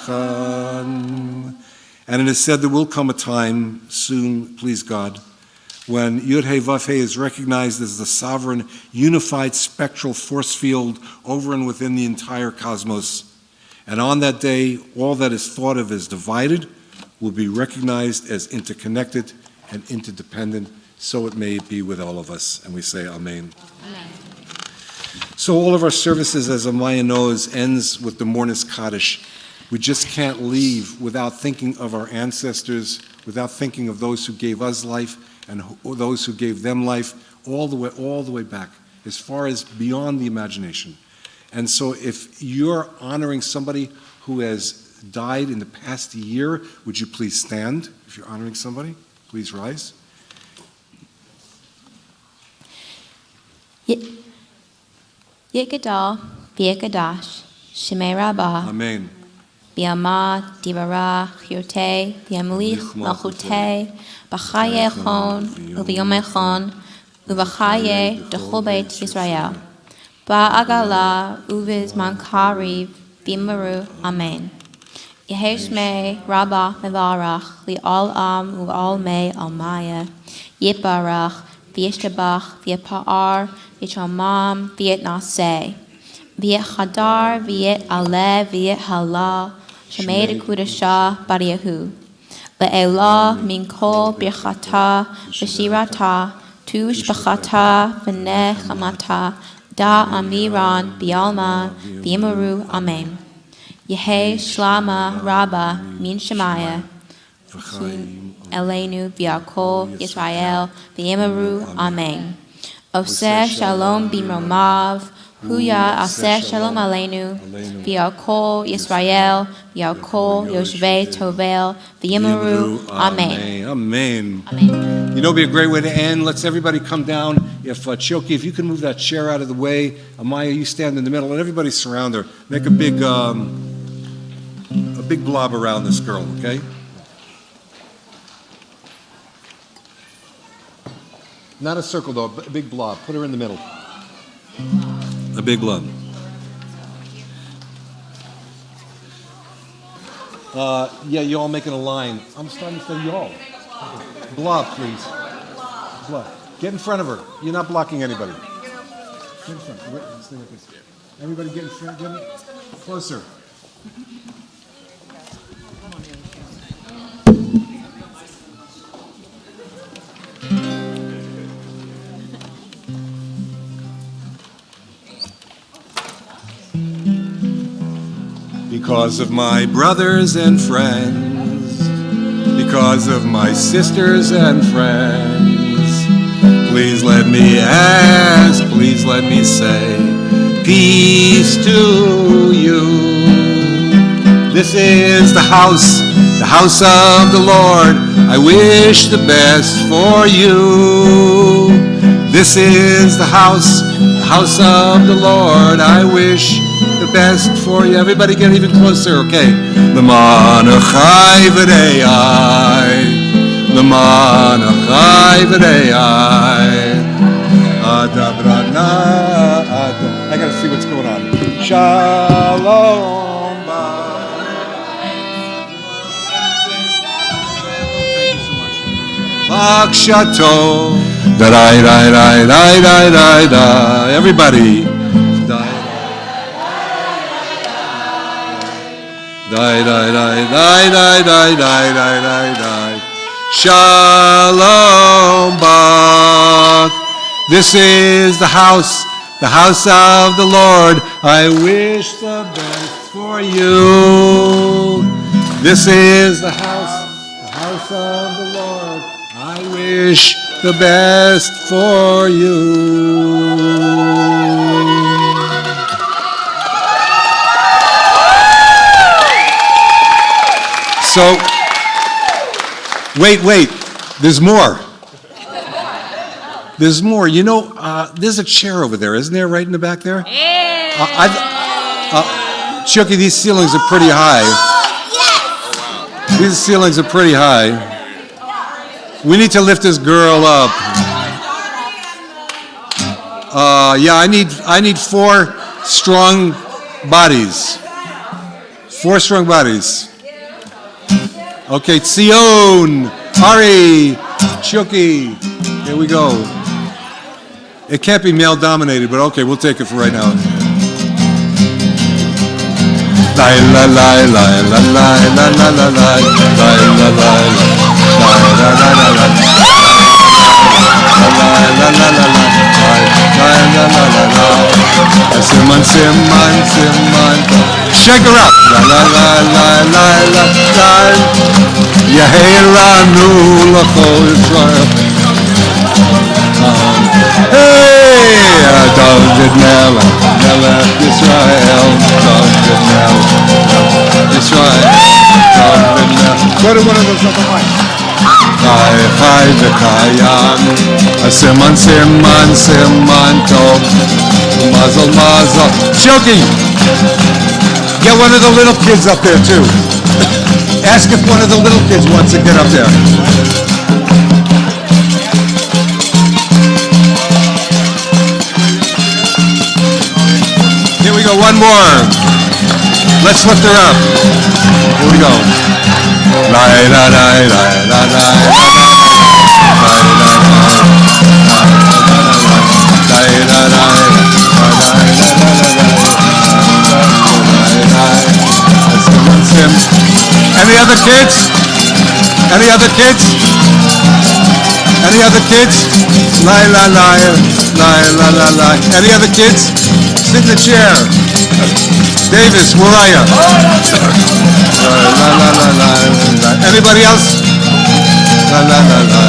echad. And it is said there will come a time soon, please God, when Yud He Vav He is recognized as the sovereign, unified spectral force field over and within the entire cosmos. And on that day, all that is thought of as divided will be recognized as interconnected and interdependent. So it may be with all of us. And we say Amen. Amen. So all of our services, as Amaya knows, ends with the Mornis Kaddish. We just can't leave without thinking of our ancestors, without thinking of those who gave us life and those who gave them life, all the way back, as far as beyond the imagination. And so if you're honoring somebody who has died in the past year, would you please stand? If you're honoring somebody, please rise. Yikadal, Biakadash, Shemei Rabbah, Amen. Biamah, Divara, Chiote, Biamlich, Malchute, Bachaye Chon, Ubiyome Chon, Ubachaye, Dechol Beit Yisrael. Ba'agala, Uviz Mankari, Bimaru, Amen. Yeheshme, Rabbah, Mevarach, Li'al Am, U'al Me, Almaya, Yitbarach, V'yishtabach, V'yipa'ar, V'yichamam, V'yitnaseh, V'yitchadar, V'yit'aleh, V'yithalah, Shemei Kudashah, Bariyahu. Le'elah, Minkol, Birchata, V'shirata, Tush B'chata, V'neh Chamata, Da Amiran, Bialma, V'yimaru, Amen. Yehe Shlama Rabba Min Shemaya Elenu V'Yakol Yisrael V'yimaru Amen. Oseh Shalom B'Romav Huya Aseh Shalom Aleinu V'Yakol Yisrael V'Yakol Yoshvei Tovel V'yimaru Amen. Amen. Amen. You know, it'd be a great way to end. Let's everybody come down. If Chioke, if you can move that chair out of the way, Amaya, you stand in the middle, and everybody surround her. Make a big blob around this girl, okay? Not a circle though, a big blob. Put her in the middle. A big blob. Yeah, you all making a line. I'm starting to say y'all. Blob, please. Blob. Get in front of her. You're not blocking anybody. Get in front. Wait, stay like this. Everybody get in front. Get in. Closer. Because of my brothers and friends, because of my sisters and friends, please let me ask, please let me say, peace to you. This is the house of the Lord. I wish the best for you. This is the house of the Lord. I wish the best for you. Everybody get even closer, okay? L'man achai v'rei, l'man achai v'rei, adabrana, I gotta see what's going on. Shalom Bakshato, da-dai-dai-dai-dai-dai-dai, everybody. Die, die, die, die, die, die, die, die, die, die. Shalom Bach. This is the house of the Lord. I wish the best for you. This is the house of the Lord. I wish the best for you. So, wait, there's more. There's more. You know, there's a chair over there, isn't there, right in the back there? Chioke, these ceilings are pretty high. These ceilings are pretty high. We need to lift this girl up. Yeah, I need 4 strong bodies. 4 strong bodies. Okay, Tzion, Ari, Chioke. Here we go. It can't be male dominated, but okay, we'll take it for right now. La la la la la la la la la la la la la Simon, Simon, Simon, shake her up. La la la la la la la. Yehilanu l'chol Yisrael. Hey, David Melech, Melech Yisrael, David Melech Yisrael, David Melech. Go to one of those other mics. Chai v'kayam, Simon, Simon, Simon, Tov, Mazel, Mazel. Chioke, get one of the little kids up there too. Ask if one of the little kids wants to get up there. Here we go, one more. Let's lift her up. Here we go. La la la la la la Any other kids? Any other kids? Any other kids? La la la la la la la. Any other kids? Sit in the chair. Davis, where are you? La la la la la. Anybody else? La la la la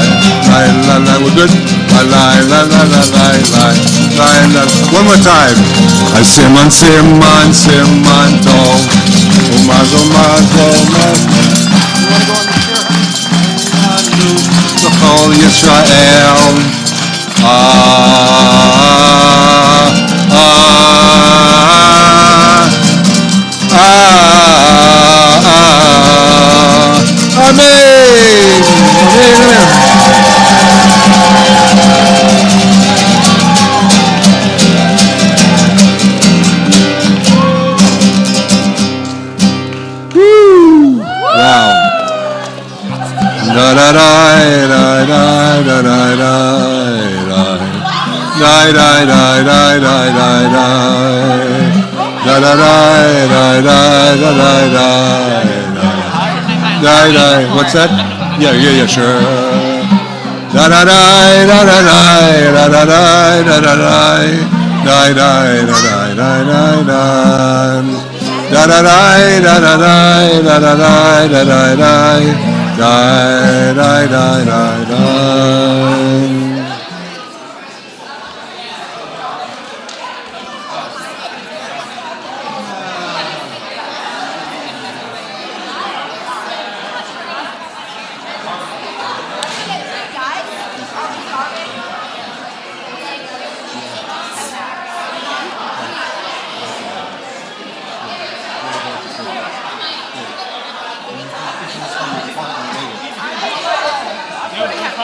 la la la. We're good. La la la la la la la la. One more time. Simon, Simon, Simon, Tov. Mazel, mazel, mazel. You want to go on the chair? L'chol Yisrael. Amen. Wow. Da da da da da da da da da da da da da da da da da da da. What's that? Yeah, sure. Da da da da da da da da da da da da da da da da. Da da da da da da da da da da da da da.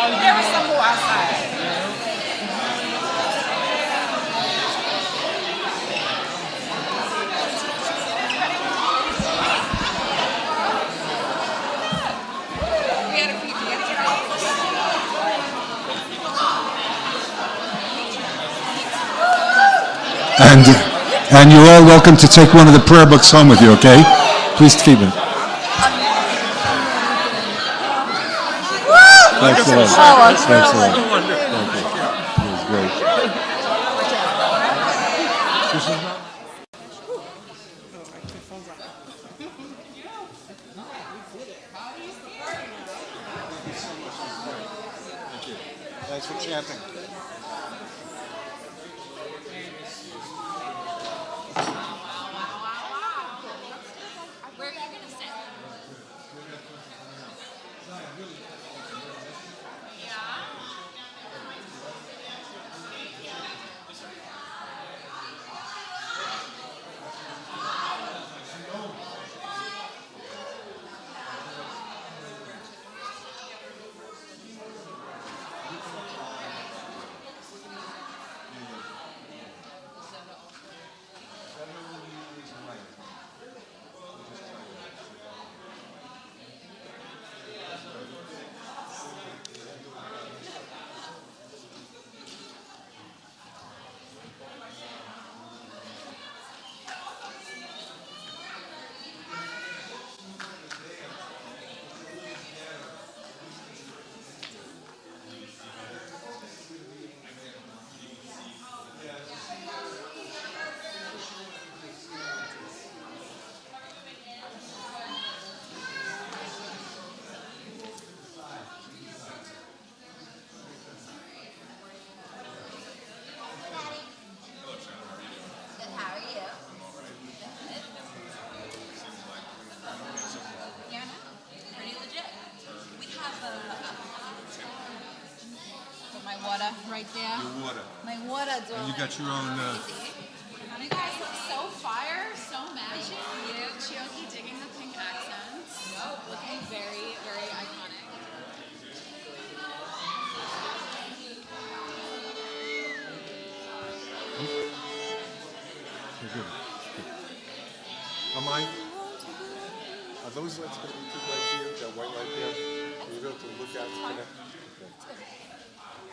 There was some more outside. And you're all welcome to take one of the prayer books home with you, okay? Please keep it. Thanks a lot. Thanks a lot. Thank you. It was great. Thanks for chanting. Where are you going to sit? water right there. Your water. My water, darling. And you got your own. You guys look so fire, so matching. You, Chioke digging the pink accents. Looking very, very iconic. You're good. Amaya, are those lights going to be too bright for you? That white light there? Are you able to look out to connect?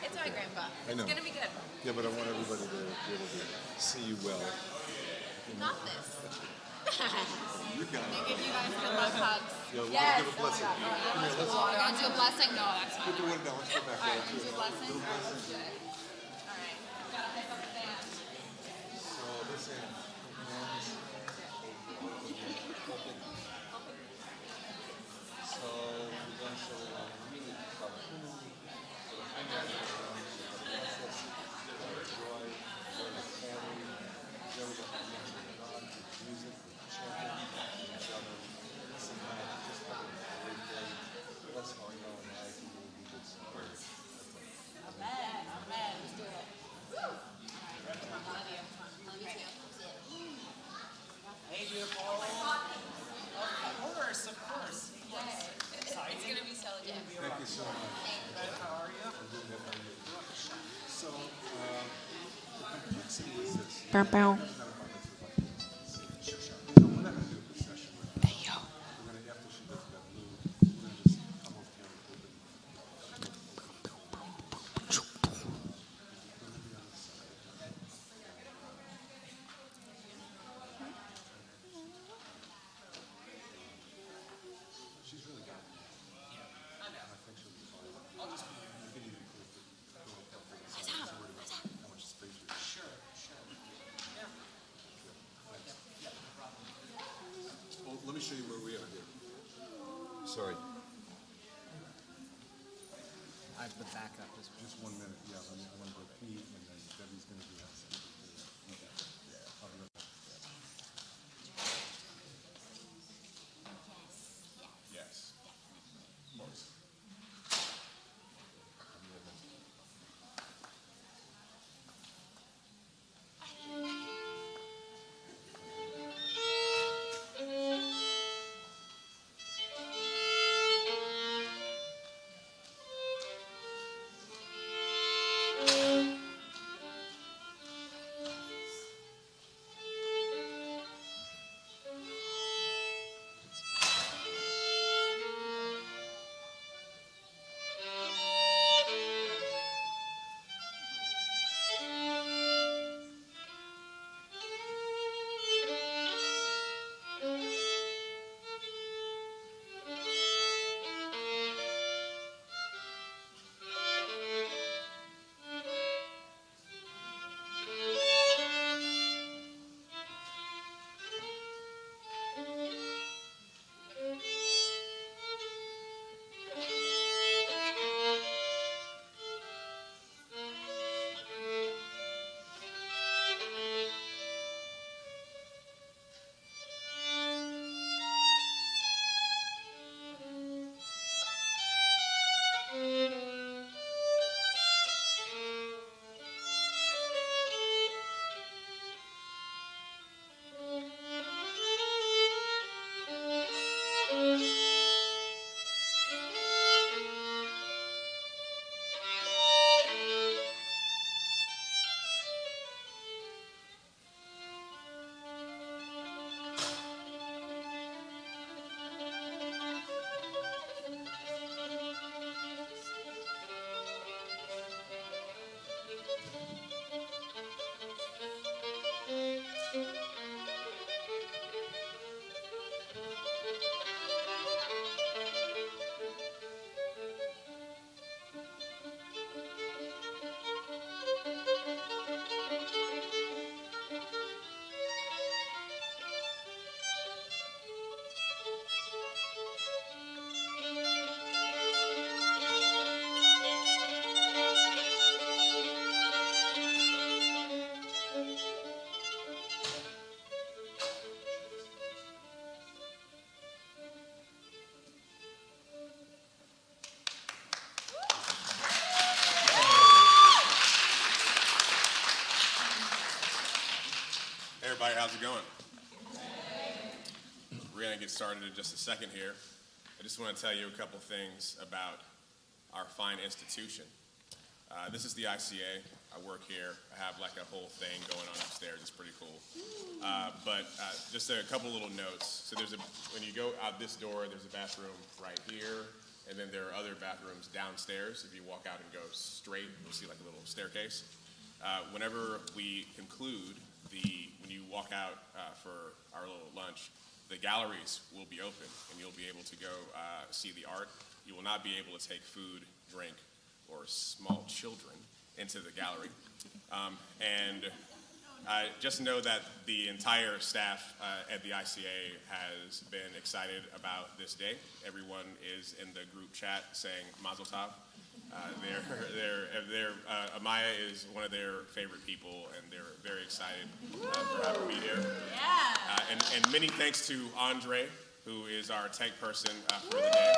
It's all right, Grandpa. I know. It's gonna be good. Yeah, but I want everybody to be able to see you well. You got this. You got it. Give you guys good luck hugs. Yeah, we're Yes. going to give a blessing. Come here, let's Oh, we're gonna do a blessing? No, that's fine. put the water down. Let's go back All right, there. we'll do a blessing. Little All right, let's blessing. do it. All right. Gotta pick up the band. So this is hands. So we're going to show really color. Hey, beautiful. Of course. Yes. It's gonna be so legit. Thank you so much. How are you? So the complexity is this. Bow, bow. Well, let me show you where we are here. Sorry. I have the backup as well. Just 1 minute. Yeah, I want to go pee, and then Debbie's going to do housekeeping. I'll be right back. Yes. Of course. going? We're going to get started in just a second here. I just want to tell you a couple things about our fine institution. This is the ICA. I work here. I have like a whole thing going on upstairs. It's pretty cool. But just a couple little notes. So when you go out this door, there's a bathroom right here, and then there are other bathrooms downstairs. If you walk out and go straight, you'll see like a little staircase. Whenever we conclude, when you walk out for our little lunch, the galleries will be open, and you'll be able to go see the art. You will not be able to take food, drink, or small children into the gallery. And just know that the entire staff at the ICA has been excited about this day. Everyone is in the group chat saying Mazel Tov. Amaya is one of their favorite people, and they're very excited for having me here. Yeah. And many thanks to Andre, who is our tech person for the day.